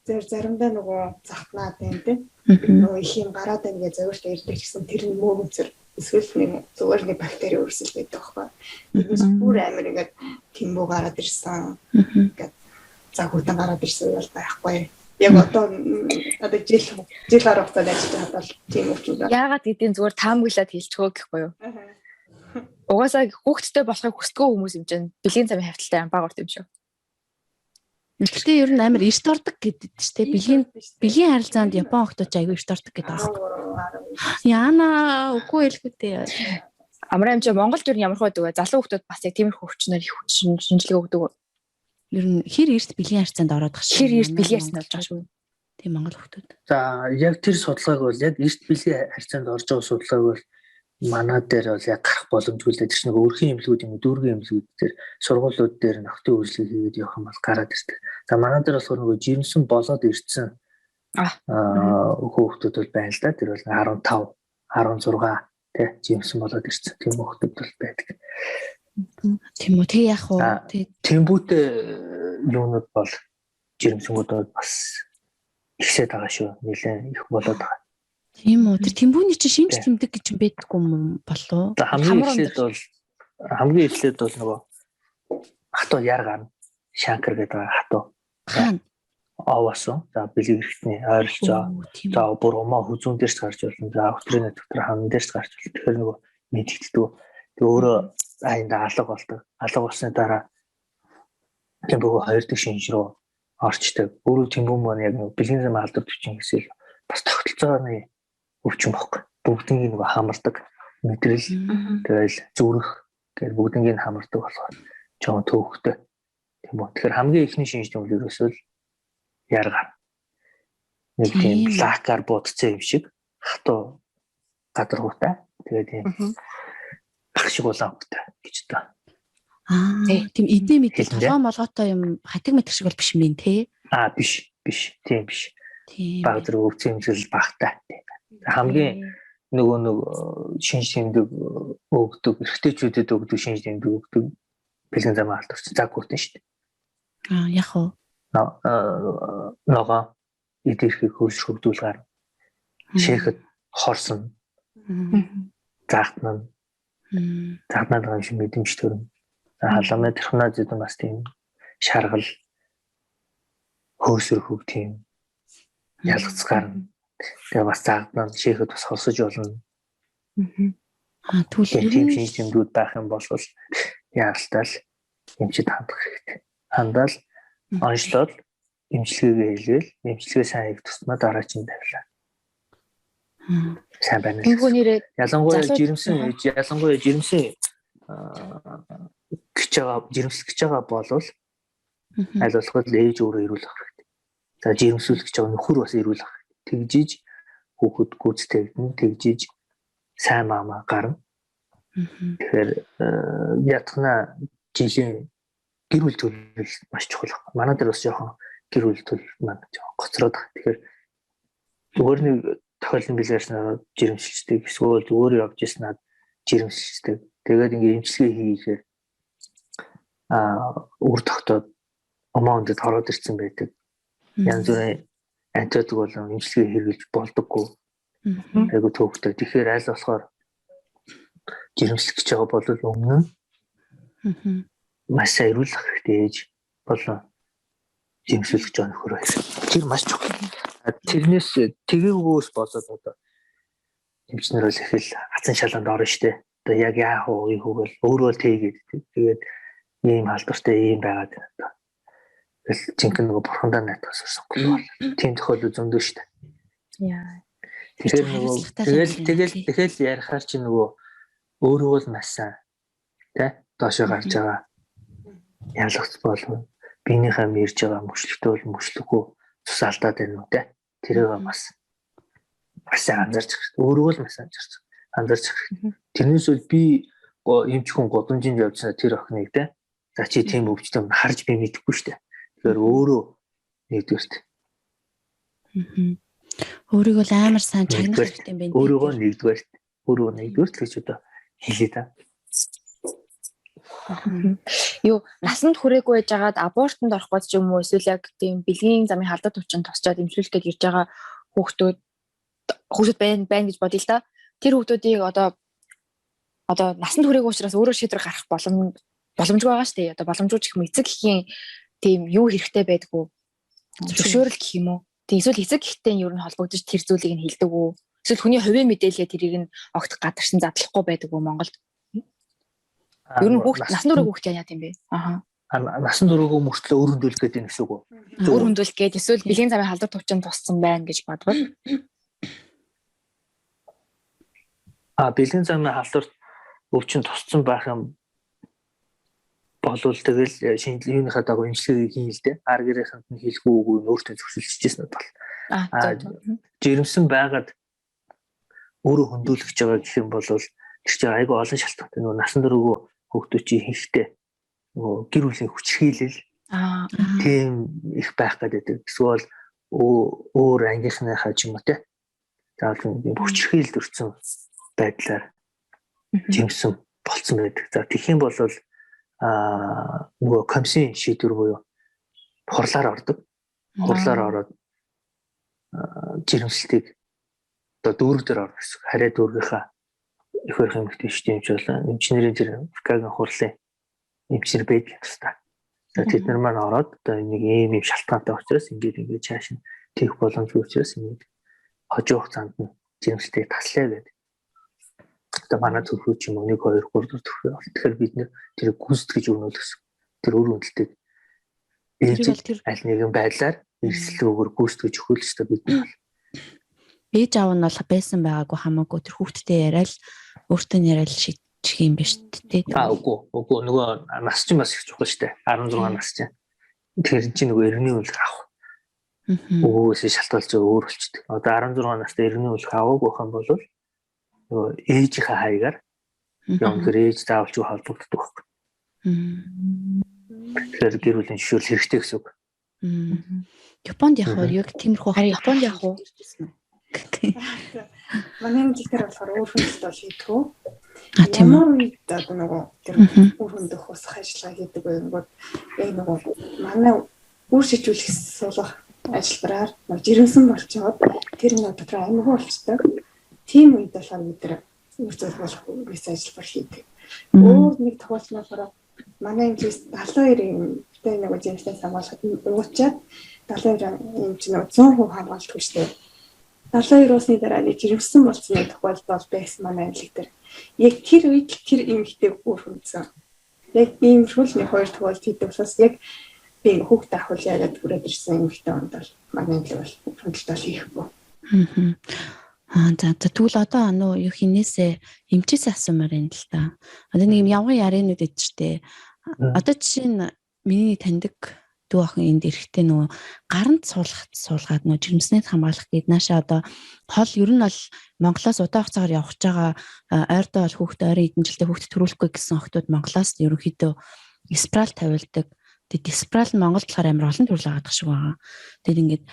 S4: Заримдаа нөгөө захнаад байна тий. Нөгөө их юм гараад байна гэж зөвөрт ирдэг гэсэн тэр мөөгөнцөр эсвэл нэг зүгээр нэг бактери өрсөл байдаг байхгүй. Тэгээс бүр амар ингээд тэмбүү гараад ирсэн. Ингээд за хүрдэн гараад ирсэн бол байхгүй. Яг одоо жил гарах хугацаанд ажиллаж хадвал тийм өвчин байна.
S2: Яагаад гэдгийг зүгээр таамаглаад хэлчихөө гэхгүй юу? Угаасаа хүүхдтэй болохыг хүсдэг хүмүүс юм чинь бэлгийн замын хавталтай баг урт юм шүү.
S1: Гэхдээ ер нь амар эрт ордог гэдэг чинь бэлгийн харилцаанд Япон охтууд аягүй эрт ордог гэдэг аахгүй. Яна үгүй хэлэхтэй.
S2: Амраа юм чи Монголд ер нь ямар хөөдөг вэ? Залуу хүүхдүүд бас яг тиймэрхүү өвчнөр их шинжилгээ өгдөг.
S1: Ер нь хэр эрт бэлгийн харилцаанд ороод байгаа
S2: шүү. Хэр эрт бэлгийн харилцаанд орж байгаа шүү.
S1: Тийм Монгол хүүхдүүд.
S3: За яг тэр судалгааг бол яг эрт бэлгийн харилцаанд орж байгаа судалгааг бол манай дээр бол яг гарах боломжгүй л дээ. Тэр нэг өөрхийн эмнэлгүүд юм уу, дүүргийн эмнэлгүүд дээр сургуулиуд дээр нөхцөл үйлчлэг хийгээд явах юм бол гараад ирдэг. За манай дээр болохоор нөгөө жирэмсэн болоод ирсэн хүүхдүүд бол байна л да. Тэр бол 16 тий жимсэн болоод ирсэн. Тийм хүмүүс бол байдаг.
S1: Тийм үү. Тэг яах вэ? Тэг
S3: Тэмбүүтэй юунууд бол жирэмсгүүд бас ихсээд байгаа шүү. Нэлээд их болоод байгаа.
S1: тийм үү. Тэр тэмбүүний чинь шинж тэмдэг гэж юм байдаггүй юм болов уу?
S3: Хамгийн эхлээд бол нөгөө хатуу яр гарна. Шанкар гэдэг хатуу.
S1: Хаана?
S3: Авасан. За бэлэг хэрэгтний ойролцоо. За бүр умаа хүзүүн дээрс гарч болно. За өтрийн дотор хаан дээрс гарч болно. Тэгэхээр нөгөө мэдэгддэг. Тэг өөрөө аянда алга болдог. Алга болсны дараа тэмбүү хоёр дахь шинж рүү орчдөг. Өөрөө тэмбүү маань яг нөгөө бэлгийн зам алдар төвчин гэсэн бас тогтолцооны өвчин баггүй. Бүгднийг нөгөө хамардаг. Мэдрэл тэгэл зүрх гэдэг бүгднийг хамардаг болохоор жоохон төвхтэй. Тийм үү. Тэгэхээр хамгийн ихний шинж тэмдэг ерөөсөө яргаар. Нэг тийм лакар бодцсон юм шиг хатуу гадаргуутай. Тэгээд тийм ах шиг улаантай гэж та.
S1: Тийм эдээ мэдээ толгой молгоотой юм хатиг мэтг шиг бол биш юм тий.
S3: Биш. Тийм биш.
S1: Тийм.
S3: Баг зэрэг өвчин хэмжэл багтай. Хамгийн нөгөө шинж тэмдэг өгдөг, эрэгтэйчүүдэд өгдөг шинж тэмдэг өгдөг бэлгийн зам алдарч загвартай шүү дээ.
S1: Яг уу.
S3: Ногоо идэрхийг хөрш хөвдүүлгээр шээхэд хорсон. Загтна байгаа юм шиг мэдрэмж төрнө. Халамжтай тэрхнаа зэдэн бас тийм шаргал хөөсөр хөв тийм ялгцгаар. Тэгээ бас загтна шээхэд бас хорсож болно.
S1: Түлхэр
S3: тийм шинж тэмдгүүд байх юм бол яаралтай л эмчид хандах хэрэгтэй. Хандаал онцлол эмчилгээгээ хийлгээл эмчилгээ сайн хийх тусмаа дараагийн тавилаа. Сайн байна. Ялангуяа жирэмсэн жирэмслэх гэж байгаа болвол аль болох ээж өөрөө ирүүлэх хэрэгтэй. За жирэмсүүлэх гэж байгаа нөхөр бас ирүүлэх хэрэгтэй. Тэгжиж хүүхэд гүйцэтгэгдэн тэгжиж сайн маамаа гарна. Тэгэхээр ятгана жилийн гэр бүл төлөвлөл маш чухал. Манай дээр бас жоохон гэр бүл төлөвлөл маань жоохон гоцроод байгаа. Тэгэхээр зүгээр нэг тохиолдол билгээс надад жирэмсэлцдэг эсвэл зүгээр явж ирсэн надад жирэмсэлцдэг. Тэгээд ингээ эмчилгээ хийхээр үр тогтоод омоонд ороод ирсэн байдаг. Янз бүрийн антибиотик болон эмчилгээ хэрэглэж болдоггүй. Айгу төвхтэй. Тэгэхээр аль болохоор жирэмслэх гэж байгаа бол өмнө маш сайн ирүүлэх хэрэгтэй ээж болон жирэмслэх гэж байгаа нөхөр байх. Тэр маш чухал. Тэрнээс тэгээгөөс болоод одоо эмчнэр бол их л хацан шалганд орно штэ. Одоо яг яах вэ гэвэл өөрөө тэгээд тэгээд ийм халдвартай ийм байгаад байна одоо. Тэгэл жинхэнэ нөгөө бурхандаа найтгаас сонгол бол тийм тохиолдол зөндөө штэ.
S2: Яа.
S3: Тэгэхээр нөгөө тэгэл ярихаар чи нөгөө өөрөө бол маш сайн тэ доошоо гарч байгаа ялгац болов биенийхээ мэрж байгаа мөчлөгтэй бол мөчлөггүй цус алдаад байна уу тэ тэрийг бас сайн анзаарч өөрөө л маш анзаарч тэрнээс бол би эмч хүн годомжинд явжсаа тэр охиныг тэ за чи тийм өвчтөм харж би мэдэхгүй штэ тэгэхээр өөрөө нэгдүгээрт
S1: өөрийгөө л амар сайн чагнах хэрэгтэй юм байна.
S3: Өөрийгөө нэгдүгээрт гэж одоо хэлээ та.
S2: Юу насанд хүрээгүй байжгаад абортанд орох гэж юм уу эсвэл яг тийм бэлгийн замын халдвар төвчөнд тусчаад эмчилүүлэх гэж ирж байгаа хүүхдүүд байна гэж бодъё л да. Тэр хүүхдүүдийг одоо насанд хүрээгүй учраас өөрөө шийдвэр гаргах боломжгүй байгаа шүү дээ. Одоо боломжгүй гэх юм эцэг гэхийн тийм юу хэрэгтэй байдгүй. Зөвшөөрөл гэх юм уу? Тийм эсвэл эцэг гэхтэй юу н холбогдож тэр зүйлийг нь хэлдэг үү? Эсвэл хүний хувийн мэдээлэлээ тэрийг нь огт гадагшин задлахгүй байдаг үү Монголд? Ер нь насанд хүрээгүй хүүхд яа тийм бэ?
S3: Насанд хүрээгүй мөртлөө өр хөндөөлөх гэдэг нь гэсэн үг үү?
S2: Өр хөндөөлөх гэдэг эсвэл бэлгийн замын халдвар төвчөнд туссан байна гэж бодвол
S3: бэлгийн замын халдвар өвчин туссан байх юм болвол тэгэл шинжилгээний дагуу эмчилгээ хийн л дээ. Аргирийнханд нь хэлэхгүй үгүй өөртөө зөвшөөрчихсэн бол. Жирэмсэн байгаад өөрөө хөндөөлөх гэж байгаа гэх юм бол тэр чинь айгүй олон шалтгаантай. Нөгөө насан туршгүй хүүхдүүд чинь хийхтэй нөгөө гэр бүлийн хүчрхийлэл тийм их байх гэдэг. Эсвэл өөр ангийнхныхаа ч юм уу те. За тийм хүчрхийлэл төрсэн байдлаар жимсэн болцсон байдаг. За тэгэх юм бол нөгөө комиссийн шийдвэр буюу хурлаар ордог. Хурлаар ороод жирэмслэлтийг одоо дүүрэг дээр орох гэсэн. Харьяа дүүргийнхаа их барих эмэгтэй эмч болон эмчнэрийн тэр ФК-гийн хурлын эмчнэр байдаг хэвээр. За тэд нар маань ороод одоо нэг ийм шалтгаантай учраас ингээд чааш нь тийх боломжгүй учраас ингээд хожуу хугацаанд нь жирэмслэлтийг таслая гэдэг. Одоо манай төлөвлөж юм 1 2 3 4 төлөв. Тэгэхээр бид нэр тэр гүйцэтгэж өгнө л гэсэн. Тэр үр үнэлтэйг аль нэгэн байдлаар эрсэлгүйгээр гүйцэтгэж өгөх л ёстой бид нар.
S1: Ээж аав нь бол байсан байгаагүй хамаагүй тэр хүүхдтэй яриад өөртөө яриад шийдчих юм биш үү?
S3: Үгүй нөгөө нас чинь бас их чухал шүү дээ. 16 нас чинь. Тэр чинь нөгөө эргний үлэх авах. Өвөөсөө шалтгаалж өөр болчихдээ. Одоо 16 настай эргний үлэх аваагүй байх юм бол нөгөө ээжийнхээ хаягаар ямар ээж заавалж холбогддог байхгүй. Тэгэхээр гэр бүлийн зөвшөөрөл хэрэгтэй гэсэн үг.
S1: Японд яг тиймэрхүү
S2: Японд яг уу
S4: манай хэлээр болохоор өөр хүнэлт бол хийдгүү. Ямар үед одоо нөгөө тэр өөр хүндэх ус ажиллагаа хийдэг байнгут яг нөгөө манай үр шижүүлэх суулгах ажиллабараар жирэмсэн болчиход тэр нэг дотор аймаггүй болчдаг. Тийм үед болохоор бид тэр үр зөвлөх болох үс ажиллабар хийдэг. Өөр нэг тохиолдол нь болохоор манай эмчээс 72-ийн тэ нэг жимстэй хамгаалахад уучаад 72 эмч нэг 100% хамгаалдаг шүү дээ. 72 усны дараа нэг жирэмсэн болцсны тохиолдол байсан манай аймаг дээр. Яг тэр үед тэр эмэгтэй бүр хүнсэн. Яг ийм шүлний хоёр тохиолдол хийдэг учраас яг би хүүхдээ ахвал яагаад хүрээд ирсэн эмэгтэй онд бол манай аймаг бол хөндлөлтөө хийхгүй.
S1: За тэгвэл одоо юу хинээсээ эмчээс асуумаар байна л та. Одоо нэг юм явган яриануд эд штэ. Одоо жишээ нь миний таньдаг дүү охин энд эрэхтэй нөгөө гаранд суулгаад нөгөө жирэмснээс хамгаалах гээд наашаа одоо хол ер нь бол Монголоос удаан хугацаагаар явж байгаа ойрдоо бол хүүхд ойрын эдэн жилдээ хүүхд төрүүлэхгүй гэсэн охтууд Монголоос ерөнхийдөө спираль тавилдаг. Тэгээд спираль нь Монголд болохоор амар олон төрөл байгаа шиг байгаа. Тэгээд ингээд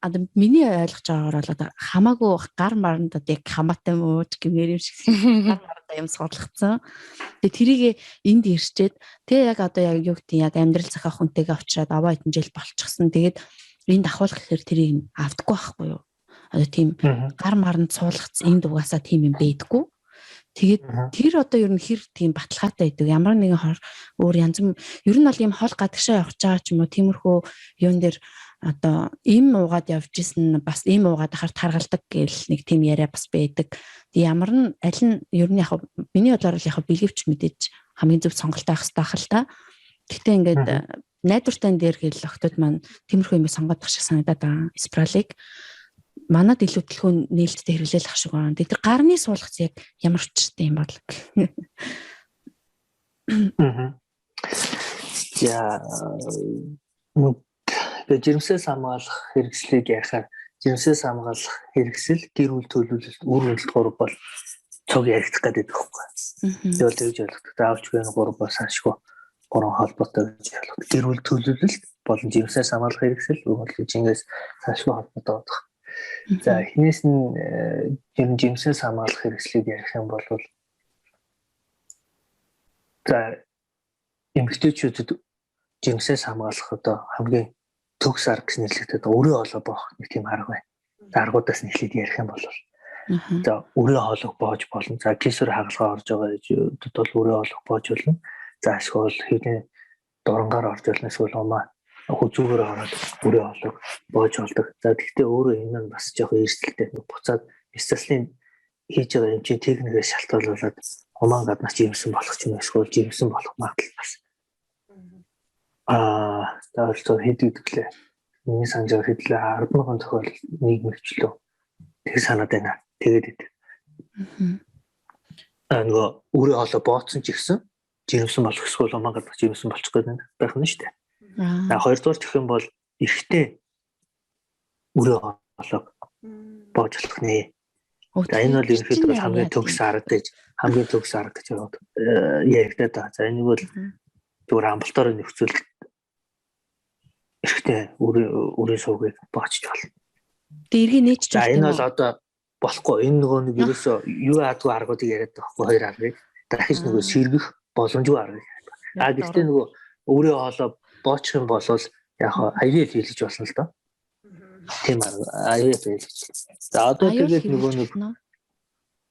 S1: одоо миний ойлгож байгаагаар бол одоо хамаагүй гар маранд одоо яг хамаатай мууч гэмээр юм шиг гар маранд юм сурлагдсан. Тэгээд тэрийг энд ирчээд тэгээ яг одоо яг юу гэдэг яг амьдрал захиах хүнтэйгээ авчираад аваа хэдэн жил болчихсон. Тэгээд энд ахуулах гэхээр тэрийг авдаггүй байхгүй юу? Одоо тийм гар маранд суулгацсан энд угаасаа тийм юм байдаггүй. Тэгээд тэр одоо ер нь хэр тийм баталгаатай байдаг. Ямар нэгэн өөр янз бүр ер нь бол ийм хол гадагшаа явж байгаа ч юм уу тиймэрхүү юун дээр одоо им уугаад явж исэн бас им уугаад ахаар таргалдаг гэл нэг тийм яриа бас байдаг. Ямар нь аль нь ер нь яг миний бодлоор яг бэлгэвч мэдээж хамгийн зөв сонголтоо авах хэрэгтэй хэл та. Гэхдээ ингээд найдвартай дээр гэл охтууд маань тиймэрхүү юм сонгодог шиг санагдаад байгаа. Спиралыг манад илүү төлхөө нээлттэй хэрэглээл ах шиг байна. Тэр гарны суулгац яг ямар учиртай юм бол.
S3: За жирэмсээс хамгаалах хэрэгслийг ярихаар жирэмсээс хамгаалах хэрэгсэл гэр бүл төлөвлөлт үр хөндлөлт 3 бол цог яригдах гэдэг байхгүй. Тэр бол тэгж ойлгох. Заавч гэн 3 бол саншгүй 3 холбоотой гэж ойлгох. Гэр бүл төлөвлөлт болон жирэмсээс хамгаалах хэрэгсэл үр хөндлөлт ингээс саншгүй холбоотой байдаг. За хинээс нь жирэмсээс хамгаалах хэрэгслийг ярих юм бол за эмэгтэйчүүдэд жирэмсээс хамгаалах одоо хамгийн төгс арга гэж нэрлэгдээд өрөө хоолой боох нэг тийм арга байна. Аргуудаас нь эхлээд ярих юм бол за өрөө хоолой боож болно. За кесар хагалгаа орж байгаа ээжүүд бол өрөө хоолой боож болно. За эсвэл хэдийн дурангаар орж болно. Эсвэл умаа хүзүүгээр ороод өрөө хоолой боож болдог. За тэгвэл өөрөө энэ нь бас жоохон эрсдэлтэй буцаад бяцлалын хийж байгаа юм чинь техникээс шалтгаалуулаад умаа гаднаас жимсэн болох ч юм эсвэл жимсэн болох магадлал бас таарлаа хэдийдгэлээ. Миний санджаар хэдлээ 10,000 тохиол нийгмчлөө. Тэг санаад байна. Тэгээд нөгөө өрөө хоолой бооцсон ч ихсэн жимсэн болох эсвэл умаа гаднаас жимсэн болчих гээд байх нь шүү дээ. За хоёрдугаар гэх юм бол эрэгтэй өрөө хоолойг боож болох нэ. За энэ бол ерөнхийдөө хамгийн төгс арга гэж яригдаад байгаа. За энэ бол зүгээр амбалтаар нөхцөл эрэгтэй өрийн суугийг боочж болно.
S1: Дэргийн нээжж
S3: байна. За энэ бол одоо болохгүй. Энэ нөгөө нэг ерөөсөө юу аадгүй аргуудыг яриад байгаа байхгүй хоёр аргыг. Дахиж нөгөө сэргэх боломжгүй аргыг. Гэхдээ нөгөө өөрөө хоолоо боочих юм бол яг IVF хийлгэж болно л доо. Тийм арга IVF хийлгэж. За одоо тэгээд нөгөө нэг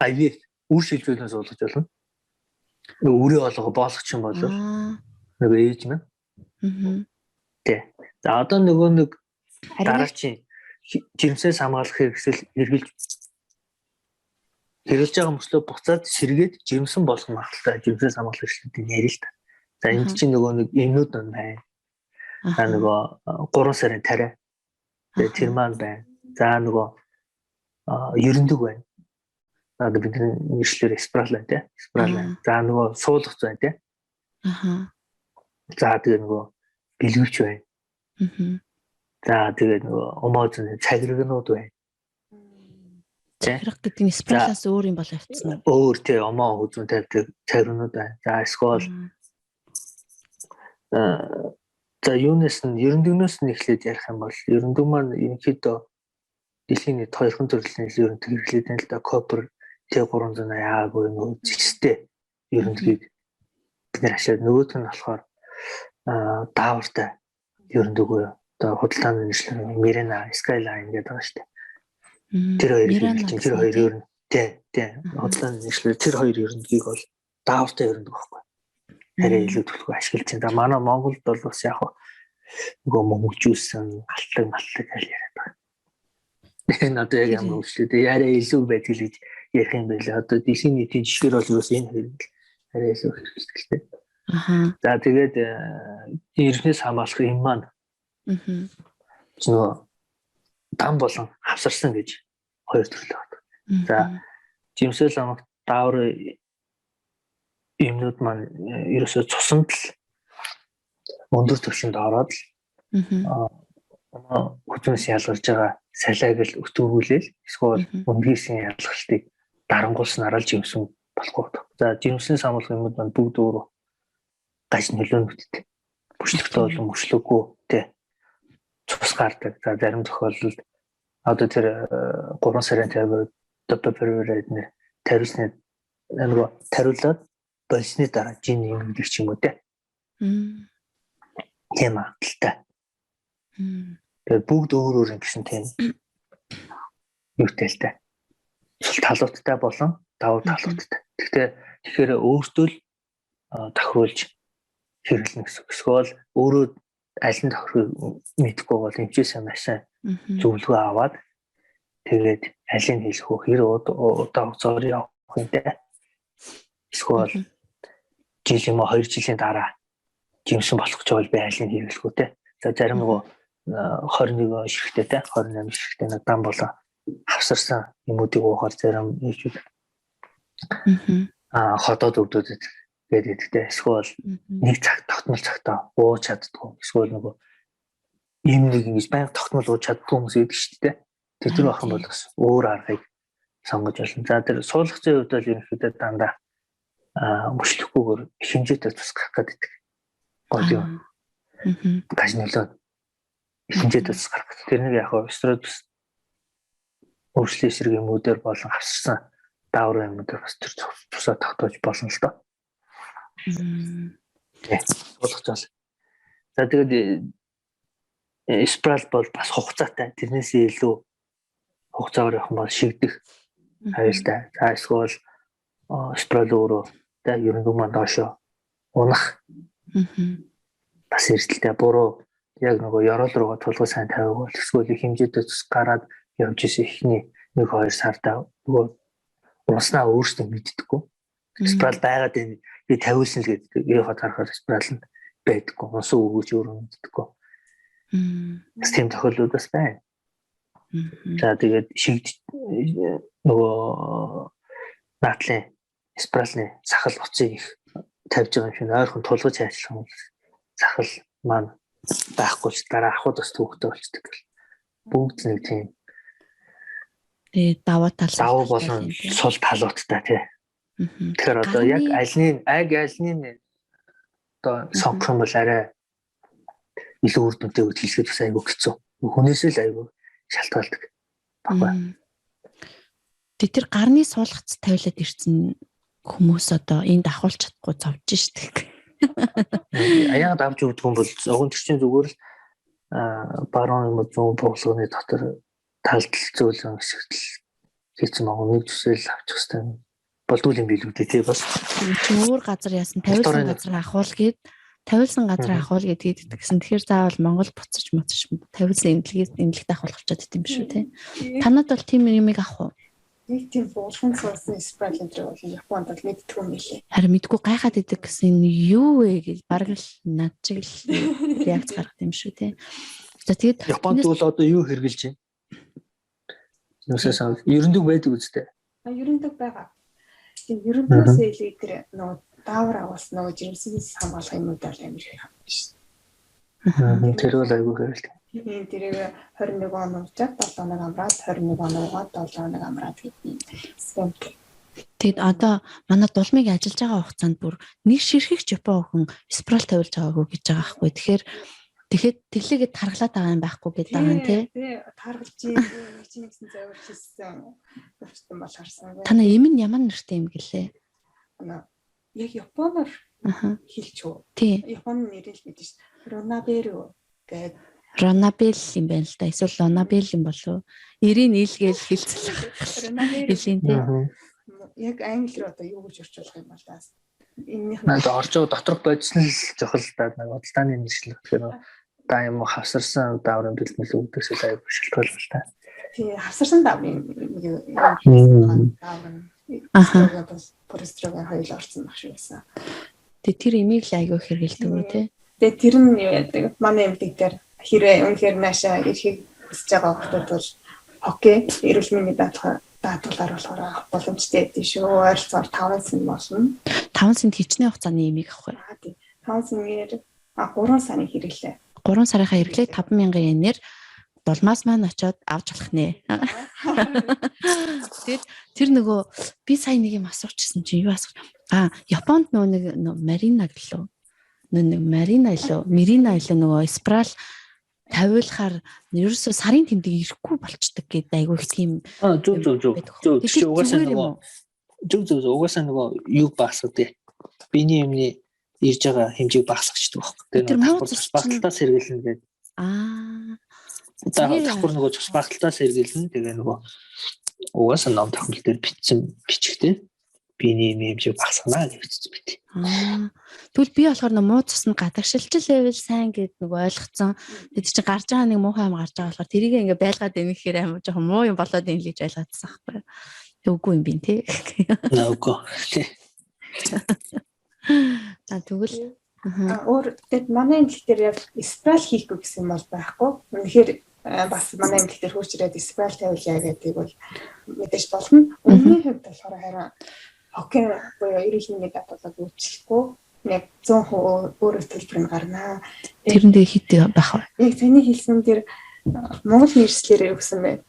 S3: IVF үр шилжүүлнээс болгож болно. Нөгөө өөрөө хоолоо боолгох юм бол нөгөө ээж мэн. Тэ. За одоо нөгөө нэг дараачийн жирэмсээс хамгаалах хэрэгсэл хэрэгжилж байгаа мөслөө буцаад сэргээд жирэмсэн болох магадaltaй жирэмсээс хамгаалах хэрэгслүүдийг ярил л та. За энд чинь нөгөө нэг эмнүүд байна. За нөгөө 3 сарын тариа. Тэгээ тэр маань байна. За нөгөө ерөндөг байна. Одоо бидний нэршлэр спирал байна тий. Спирал байна. За нөгөө суулгац байна тий. За тэгээ нөгөө бэлгэвч байна. За тэгээ нөгөө омоозны цагиргнууд байна.
S1: Цагирга гэдэг нь спиралаас өөр юм бол явцсан уу?
S3: Өөр тий омоо хүзүүн тавьдаг цагиргнууд байна. За эсвэл за юунаас нь ерөндөгнөөс нь эхлээд ярих юм бол ерөндөг маань ерөнхийдөө дэлхийн нийт 2 төрлийн ерөндөг хэрэглээд байна л да. Копер T380 буюу нөгөө зэстэй ерөндөгийг бид нэр ашиглаад нөгөөх нь болохоор даавартай ерөндөг буюу одоо худалдааны нэршлэр Mirena, Skyline гэдэг байгаа шүү дээ. Тэр хоёр хэрэглэж тэр хоёр ер нь тий худалдааны нэршлэр тэр хоёр ерөндөгийг бол даавартай ерөндөг байхгүй. Арай илүү төлөв ашиглаж байна. Манай Монголд бол бас яг нөгөө мөнгөжүүлсэн алтаг аль яриад байгаа. Энэ одоо яг ямар үйлчлээд арай илүү байдаг гэж ярих юм байлаа. Одоо дэлхийн нийтийн жишгээр бол юус энэ хэрэг арай илүү хэрэгжүүлдэг. За тэгээд эрдэнэс хамгаалах юм маань нөгөө дан болон хавсарсан гэж хоёр төрлөө байна. За жимсэл амгт даавар юмнууд маань ерөөсөө цусанд л өндөр түвшинд ороод хүчнээс ялгарч байгаа салааг л өтөвгүүлээл эсвэл өндгийсийн ялгалтыг дарангуулснараа л жимсэн болохгүй. За жимсэн самуулах юмуд маань бүгд өөрөө гаж нөлөөнөдтэй. Бүшлэгтэй болон мөшлөггүй тий цус гардаг. За зарим тохиолдолд одоо тэр 3 сарын тавиад дөпөөрөд нэр тариусны нөгөө тариулаад болсны дараа жин ингэдэг ч юм уу те. Тийм агталтай. Тэгээд бүгд өөр ингэсэн тийм юутай л та. Цул талуудтай болон давуу талуудтай. Тэгэхээр өөртөө л тохируулж хэрэглэнэ гэсэн. Эсвэл өөрөө аль нь тохирох мэдэхгүй бол эмчээсээ маш зөвлөгөө аваад тэгээд алийг хийх үү хэр удаа хугацаар явах юм те. Эсвэл жил юм уу 2 жилийн дараа жимсэн болох гэж бол би алийг хэрэглэх үү те. За зарим нөгөө 21 ширхтээ те 28 ширхтээ нэг дан болоо хавсарсан юмуудыг уухаар зарим ээжүүд хотод өвдөдөд гэдэг те. Эсвэл нэг цаг тогтмол цагтаа ууж чаддгүй. Эсвэл нөгөө ийм нэг ингэж баян тогтмол ууж чаддгүй хүмүүс байдаг шүү дээ. Тэр бахан бол бас өөр аргыг сонгож болно. За тэр суулгацын хувьд бол ерөнхийдөө дандаа мөчлөхгүйгээр хэмжээтэй тусгах гэдэг гоё юм. Гаж нөлөө хэмжээтэй тусгах. Тэрнийг яг стресс өөрчлөлт эсрэг юмудаар болон хавсарсан даавар юмудаар бас тэр тусаа тогтоож болно л доо. Суулгаж байна. За тэгээд спирал бол бас хугацаатай. Тэрнээсээ илүү хугацаагаар явах бол шигдэх аюултай. За эсвэл спирал өөрөө та ерөндөг маань доошоо унах. Бас эрсдэлтэй буруу яг нөгөө ёроол руугаа тулгуур сайн тавиаг бол эсвэл хэмжээтэй цус гараад явж исэн ихний 1-2 сартаа нөгөө уснаа өөрсдөө мэддэггүй. Спирал байгаад энэ би тавиулсан л гэдэг яхад харахаар спирал нь байдаггүй. Унсан өгөөж өөрөө мэддэггүй. Тийм тохиолдол бас байна. За тэгээд шигд нөгөө наатлын спиралны сахал уцыг их тавьж байгаа юм шиг ойрхон тулгаж ажиллах юм бол сахал маань байхгүй ч дараа ахуйд бас төвөгтэй болчихдог. Бүгд нэг тийм давуу болон сул талуудтай тий. Тэгэхээр одоо яг альны одоо сонгох юм бол арай илүү үр дүнтэй хөдөлгөөд бас айгүй хэцүү. Хүнээсээ л айгүй шалтгаалдаг. Баггүй.
S1: Тэр гарны суулгац тавилаад ирсэн хүмүүс одоо энд ахуулж чадахгүй зовж штеп.
S3: Аяагаад авч өгдөг юм бол уг нь чинь зүгээр л баруун юм зүүн боглооны дотор талдалцуулан хэсэгтэл хийсэн байгаа нэг зүйлсэл авчих хэвээр болдгүй юм билүү дээ тий бас.
S1: Чи өөр газар яасан тавилсан газар ахуул гээд тавилсан газар ахуул гэдгийг гэсэн. Тэгэхээр заавал Монгол буцаж тавилсан имлэгт ахуулах чад гэдэм биш үү тий. Танад бол тийм юмыг авах уу?
S4: Нэг тийм буулган суусан спрей энэ бол Японд бол мэддэг юм билээ.
S1: Харин мэдгүй гайхаад идэг гэсэн юу вэ гэж бараг л над чиг л реакц гаргах юм шүү тий. За тэгээд
S3: Японд бол одоо юу хэрглэж байна? Нүсээс ерөндөг байдаг үстэй.
S4: Ерөндөг байгаа. Тийм ерөнхийдөө илүү тэр нөгөө даавар аваас нөгөө жирэмсээс хамгаалах юмуд бол амар их юм биш.
S3: Тэр бол айгүй хэрэг.
S4: Тийм тэрийг 21 он уучаад 7 хоног амраад 21 оногоо 7 хоног амраад гэдэг.
S1: Тэгэд одоо манай дулмыг ажиллаж байгаа хугацаанд бүр нэг ширхэг Япон хүн спрал тавилж байгаагүй гэж байгаа байхгүй. Тэгэхээр тэглээгээд тархлаад байгаа юм байхгүй гэдэг байгаа юм тий.
S4: Таргалж чинь гэсэн завирч хийсэн. Өвчтөн бол харсан.
S1: Тана юм нь ямар нэртэй юм гэлээ?
S4: Яг Японоор хэлчихв.
S1: Тий.
S4: Японы нэрэл гэдэг чинь Ронаберу гэдэг.
S1: Ронабел юм байна л да. Эсвэл Лонабел юм болов уу? Эрийн нийлгээл хэлцэл. Элийн тий.
S4: Яг англиэр одоо юу гэж орчуулах юм бол таас.
S3: Надад орчоо доторх бодсон л жохол да нэг бодлооны нэршлэг гэхээр та юм хавсарсан дааврын бэлтгэл өгдөгсөл аяг шалтгаал л та.
S4: Тий, хавсарсан дааврын дааврын порестрогон хоёул орсон баг шүү гэсэн.
S1: Тэгээ тэр имийг л аягүй хэрэгэлдэг үү те.
S4: Тэгээ тэр нь юу яадаг манай эмдэг дээр хэрэг үнэхээр наашаа ирэхийг хүсэж байгаа хүмүүс бол окей, эрүүл мэндийн даатгалаар болохоор боломжтой байдгийн шүү. Ойролцоогоор 5 сая болно.
S1: 5 сая хичнээн хугацааны имийг авах бай.
S4: 5 сая 3 сарын хэрэглээ.
S1: 3 сарынхаа хэрэглээ 5,000 yen-ээр долмаас маань очиод авч болох нэ. Тэгээд тэр нөгөө би сая нэг юм асуучихсан чинь юу асуух? Японд нөгөө нэг Марина гэлөө. Нэг Марина илүү, Мирина илүү нөгөө спрал тавиулахаар ерөөсө сарын тэмдэг ирэхгүй болчдөг гэдэг айгүй их тийм
S3: зөв угаасаа нөгөө угаасаа нөгөө юу багсах тий. Биний юмны ирж байгаа хэмжээг багсгachдаг байхгүй. Тэр нөгөө багталтаас сэргийлнэ гэдэг. Давхар нөгөө цус багталтаас сэргийлнэ. Тэгээ нөгөө угаасаа ном тохиол дээр бичсэн бичгтэй биний хэмжээг багсгана гэж бичсэн мэт.
S1: Тэгвэл би болохоор нөгөө муу цус нь гадагшилч левел сайн гэд нөгөө ойлгоцсон. Тэд чинь гарч байгаа нэг муухай юм гарч байгаа болохоор тэрийг ингээ байлгаад байна гэхээр амар жоохон муу юм болоод ийн л гэж ойлгоцсон байхгүй. Үгүй юм би тий.
S3: Үгүй.
S1: Тэгвэл
S4: өөр тэгэд манай эмгэл дээр яг спрал хийхгүй гэсэн юм бол байхгүй. Үнэхээр бас манай эмгэл дээр хурж ирээд спрал тавиулъя гэдэг бол мэдээж болно. Өмнөний хувьд болохоор хараа окей буюу эрүүл мэндийн даатгалыг үүсгэхгүй яг 100% өөрөө төлбөрийг гарнаа.
S1: Тэрэндээ хит байх вэ?
S4: Яг таны хэлсэн дээр Монгол нэрслэлээр өгсөн бай.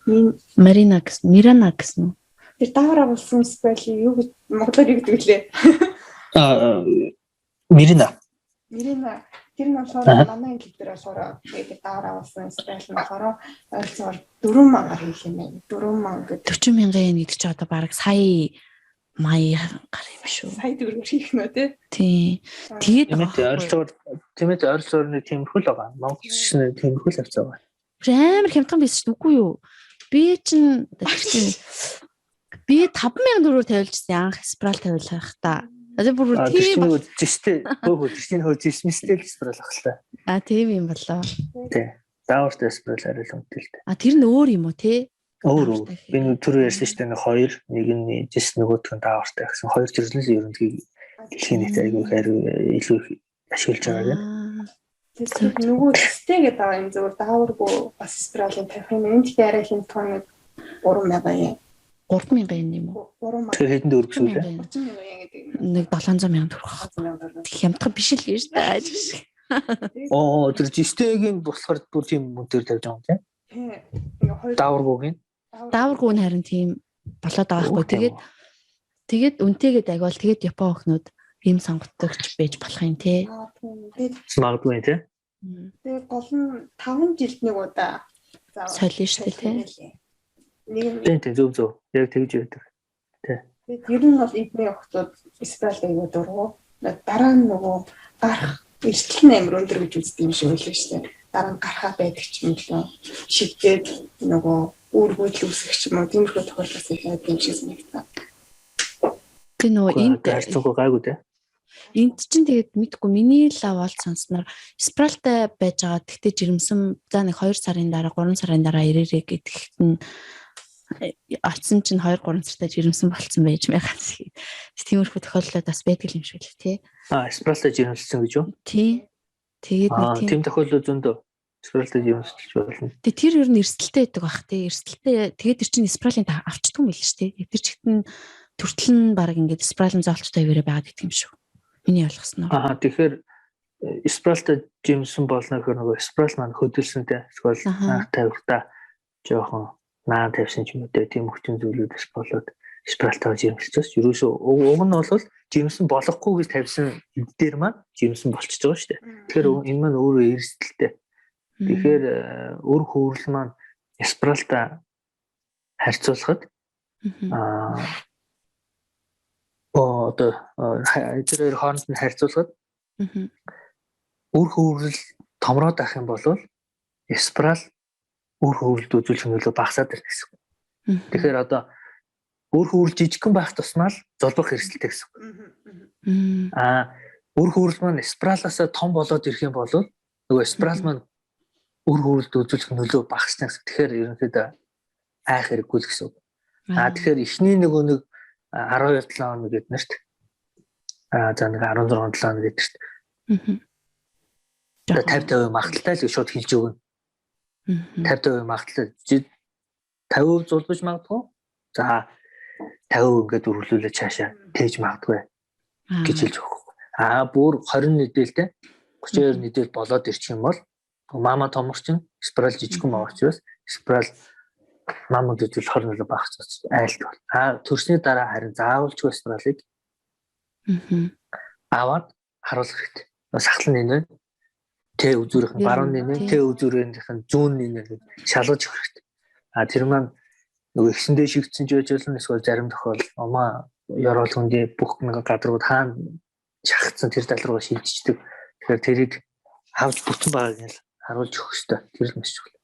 S1: Марина гэсэн, Мирана гэсэн үү?
S4: Тэр даавар болсон спрал юу гэж монголоор юу гэдэг лээ?
S3: Мирина.
S4: Тэр нь болохоор манай эмгэл дээр болохоор тэгээд даавар болсон спрал нь болохоор ойролцоогоор 4,000 хийх юм байна. 4,000 гэдэг
S1: 40,000 yen гэдэг чи одоо бараг сая мая гар юм шүү.
S4: Сая төгрөг хийх нөө
S1: тий. Тэгээд
S3: ойролцоогоор нэг тиймэрхүү л байгаа. Монголч тиймэрхүү л авцаа байгаа.
S1: Амар хямдхан байсан шүү. Үгүй юу? Би чинь би 5,000 төгрөөр тавилжсэн анх спрал тавиулах та. Одоо бүр тийм
S3: жиштэй тийм жишмэстэй л спрал авах л та.
S1: Тийм юм болоо.
S3: Тий. Даавартай спрал арай л үнэтэй.
S1: Тэр нь өөр юм уу те?
S3: Өөр. Би нэг түр ярьсан шүү дээ. Нэг нь жис нөгөөдгөө даавартай гэсэн. Хоёр зэрлэл ерөнхий дэлхийн нийт айгүй илүү ашиглаж байгаа юм.
S4: Тэгэхээр нөгөө жистэй гэдэг байгаа юм зөвхөн дааваргүй бас спралын тавих юм. Энд их арай хэмтэн 3,000 yen.
S1: 3,000 yen юм уу?
S4: 3,000.
S3: Тэгэхээр хэдэн төгрөг гэсэн үг вэ?
S4: 30,000 yen гэдэг.
S1: Нэг 700,000 төгрөг. Хямдхан биш л гэж тааж биш.
S3: Тэр жистэйгийн болохоор бүр тийм мөнтөр тавьж байгаа юм тийм. Дааваргүйгийн.
S1: Дааваргүй нь харин тийм болоод байгаа байхгүй. Тэгээд үнтэйгээд агвал тэгээд Япон охинууд ийм сонгогдогч байж болох юм те.
S3: Магадгүй те.
S4: Тэгээд гол нь 5 жилд нэг удаа
S1: солино шүү дээ те.
S4: Нэг
S3: Тийм зөв. Яг тэгж байдаг.
S4: ер нь бол эдний охтууд спрал аягүй дургу. Дараа нь нөгөө гарах эрсдэл нь амар өндөр гэж үздэг юм шиг байлаа шүү дээ. Дараа нь гарахаа байдаг ч юм лөө. Шигдээд нөгөө үр хөдөл үүсгэх ч юм уу тиймэрхүү тохиолдол их байдаг юм шиг санагдаа.
S1: Тэ нөгөө энд
S3: гарцгүй гайгүй те.
S1: энд чинь тэгээд мэдгүй миний лавал сонсноор спралтай байж байгаа. Тэгтээ жирэмсэн за нэг 2 сарын дараа 3 сарын дараа ирээрээ гэдэгт нь олцсон чинь 2-3 сартай жирэмсэн болцсон байж байгаа. Тиймэрхүү тохиолдол бас байдаг юм шиг л тий.
S3: Спралтай жирэмсэн гэж юу?
S1: Тий. Тэгээд нэг
S3: тийм тохиолдол зөндөө спралтай жирэмсэлж болно.
S1: Тэгээ тэр ер нь эрсдэлтэй байдаг бах тий. Эрсдэлтэй тэгээд тэр чинь спралын авчдгүй юм л шүү дээ. Тэр чигтэн төртөл нь баг ингээд спралын зоолчтой хэвээрээ байгаад идэх юм шүү. Миний ойлгосноор.
S3: Тэгэхээр спралтай жирэмсэн болно гэхээр нөгөө спрал маань хөдөлсөнтэй эсвэл тавихта жоохон наа тавьсан ч юм уу тийм хүчин зүйлүүдээс болоод спралтайгаар жирэмсэлж байна. Ерөөсөө уг нь бол жирэмсэн болохгүй гэж тавьсан хэд дээр маань жирэмсэн болчихж байгаа шүү дээ. Тэгэхээр энэ маань өөрөө эрсдэлтэй. Тэгэхээр өр хөврөл маань спралтай харьцуулахад одоо тэр хооронд нь харьцуулахад өр хөврөл томроод авах юм бол спрал өр хөврөлд үзүүлэх нөлөө багасаад ирнэ гэсэн. Тэгэхээр одоо өр хөврөл жижигхэн байх тусмаа л золбох эрсдэлтэй гэсэн. Өр хөврөл маань спралаас том болоод ирэх юм бол нөгөө спрал маань өр хөврөлд үзүүлэх нөлөө багасна гэсэн. Тэгэхээр ерөнхийдөө айх хэрэггүй л гэсэн. Тэгэхээр эхний нөгөө нэг 12-7 хоног гэднэрт за нэг 16-7 хоног гэднэрт 50% магадaltaй л шууд хэлж өгнө. 50% магадaltaй 50% зулбаж магадгүй. За 50% ингээд өргөлүүлээ цаашаа тээж магадгүй гэж хэлж өгөх. Бүр 20 недээлтэй 32 нэдэл болоод ирчих юм бол мама томорч нь спрал жижигхэн байгаа учраас спрал мамад үзүүл 20 нөлөө багц айлт бол. Төрсний дараа харин заавалч спралыг аваад харуулах хэрэгтэй. Сахлан нэнэ тэ үзүүрийнх нь баруун нэнэ тэ үзүүрийнх нь зүүн нэнэ гэж шалгаж өгөх хэрэгтэй. Тэр маань нөгөө ихсэндээ шигдсэн ч байж болно эсвэл зарим тохиолдолд умаа ёроол хүндээ бүх нэг гадрууд хаана шахацсан тэр тал руу шилжчихдэг. Тэгэхээр тэрийг авч бүтэн байгааг нь харуулж өгөх хэрэгтэй. Тэр л маш чухал.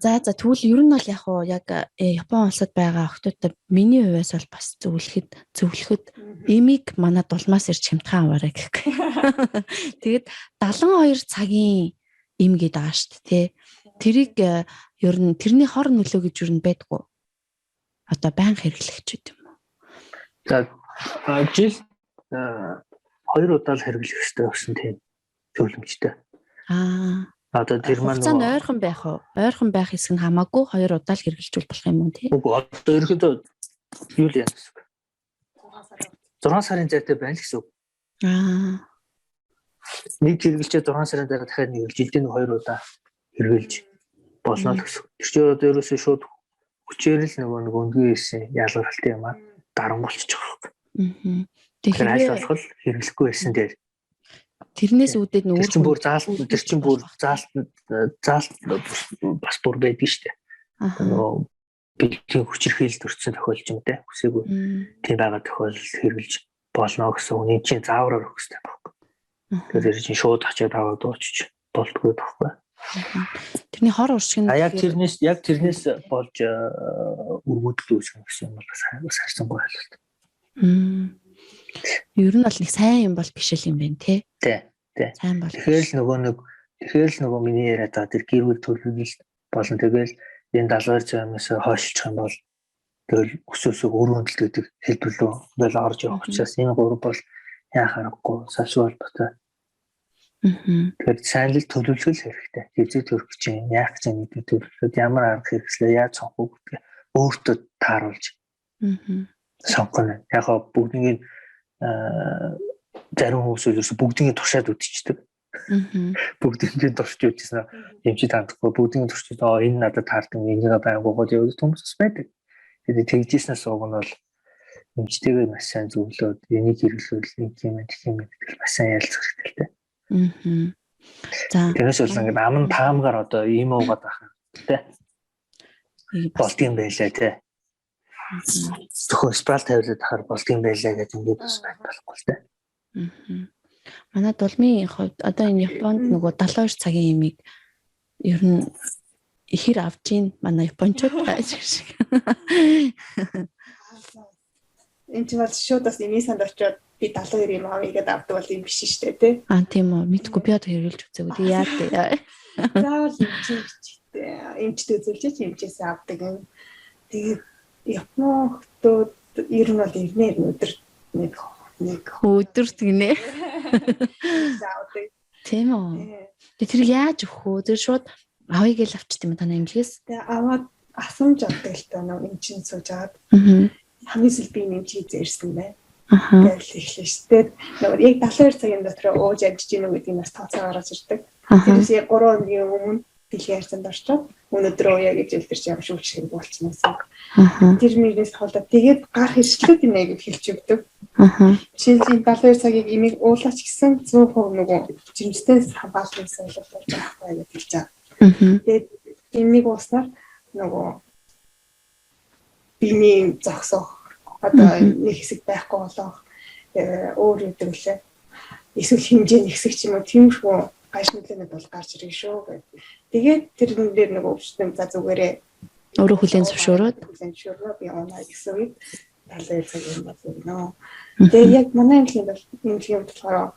S1: За тэгвэл ер нь бол яг уу яг Япон улсад байгаа охтуудад миний хувьас бол бас зөвлөхөд эмийг манад улмаас ирж хямдхан аваарай гэх. Тэгээд 72 цагийн эм гээд байгаа шүү дээ. Тэрийг ер нь тэрний хор нөлөө гэж ер нь байдгүй. Одоо байнга хэрэглэх ч юм уу.
S3: За жил 2 удаа л хэрэглэх хэрэгтэй гэсэн тийм зөвлөмжтэй. Одоо тэр маань
S1: ойрхон байх уу? Ойрхон байх хэсэг нь хамаагүй 2 удаа л хэрэглэжүүл болох юм уу тий?
S3: Үгүй одоо ерөөдөө юу л яах гэсэн. 6 сарын зайтай байна л гэсэн. Нэг хэрэглэжээ 6 сарын дараа дахиад нэг жилдээ 2 удаа хэрэглэж болно л гэсэн. Тэр чинь одоо ерөөсөө шууд хүчээр л нэг өндгөө хийсэн ялгаралтай юм аа даран болчих жоох. Тэгэхээр аль болох хэрэглэхгүй байсан дээр
S1: тэрнээс үүдээд
S3: нүүр тэр чинь бүр заалт бас бүр байдаг шүү дээ. Нөгөө бидний хүчирхийлэлд өртсөн тохиолдол юм те. Хүсээгүй тийм байгаа тохиолдолд хэрэглэж болно гэсэн үний чинь заавраар өгөх хэрэгтэй байхгүй. Тэгэхээр чинь шууд очиад аваад дуучиж болтгүй байхгүй.
S1: Тэрний хор уршиг нь
S3: яг тэрнээс болж өргөдөл үүсгэх гэсэн юм бол бас харьцангуй хайлт.
S1: Ер нь бол нэг сайн юм бол биш л юм байна тий.
S3: Тий.
S1: Сайн бол.
S3: Тэгэхээр л нөгөө миний яриад байгаа тэр гэр бүл төлөвлөлт болон тэгэл энэ 70 цаамаас хойшилчих юм бол тэгэл өсөөсөө өрөөндөлт гэдэг хэлбэрлөө ингээл орж явах учраас энэ гурав бол яа харахгүй сашвал бата. Тэгэхээр сайн л төлөвлөл хэрэгтэй. Хизээ төрөх чинь яах гэж мэдээ төлөвлөд ямар арга хэрэгслээ яаж сонгох гэдэг өөртөө тааруулж сонгоно. Яг бүгднийг зарим хүмүүс бүгднийг туршаад үтчихдэг. Бүгднийг туршиж үтчихсэн юмчид хандахгүй бүгднийг туршиж энэ надад таардаг энийг байгуугаад явуулдаг хүмүүс байдаг. Тэгээд тэгжсэнээс уг нь бол юмчтэйгээ маш сайн зөвлөд энийг хэрэглүүл нэг юм гэх юм гэдэг маш сайн ялцах хэрэгтэй.
S1: За.
S3: Тэрнээс бол ингээд аман таамгаар одоо ийм уугаад байх тий. Болдгийм байлаа тий. Зөвхөн спрал тавиулаад ахаар болдгийм байлаа гэдэг ингээд бас байх болохгүй л тий.
S1: Манай дулмын хувьд одоо энэ Японд нөгөө 72 цагийн имийг ер нь ихэр авч ийн манай японочууд шиг.
S4: Энд чинь бол шууд бас имийн санд очиод би 72 юм авъя гэдэг авдаг бол юм биш шүү дээ тий.
S1: Тийм үү. Мэдгүй би одоо хэрүүлж үзээгүй. Тэг яа дээ.
S4: Заавал эмчтэй үзүүлж эмчээс авдаг юм. Тэгээд Японд ер нь бол ирнээр өдөр нэг
S1: өдөр тэгнэ.
S4: авдаг.
S1: Тийм үү. Тэр яаж өгөх вэ? Тэр шууд авъя гэж авчт юм таны эмчгээс.
S4: Тэгээд аваад асамж авдаг л таа нэг эмчин сууж аваад. Хамгийн сүүл би эмчийг зээрсэн байна. Гэж эхлэв шүү дээ. Яг 72 цагийн дотор ууж амжиж гинэ гэдгийг бас тооцоо гаргаж ирдэг. Тэрээс яг 3 өдрийн өмнө дэлхийн хайрцанд орчоод өнөөдөр ууя гэж илэрч юм шүүгчийг болчихсон. Тэр мөрөөс хоолой тэгээд гарах хэрэгслүүд нэ гэж хэлж өгдөг. Жишээлбэл 72 цагийг имийг уулаач гэсэн 100% нөгөө жимстэй хамгаалсан солиод болж байгаа гэж хэлж байгаа. Тэгээд имийг ууснаар нөгөө биений зогсох одоо нэг хэсэг байхгүй болох өөр үүдэг лээ. Эсвэл хэмжээний хэсэг ч юм уу тиймэрхүү гаш нөлөөнөд бол гарч ирэх шүү гэдэг. Тэгээд тэрэн дээр нэг өвчтөн за зүгээрээ
S1: өөрөө хүлэн зөвшөөрөөд
S4: би оноо гэсэн үед 72 цаг юм байна. Тэгээд яг манай эмчийн болохоор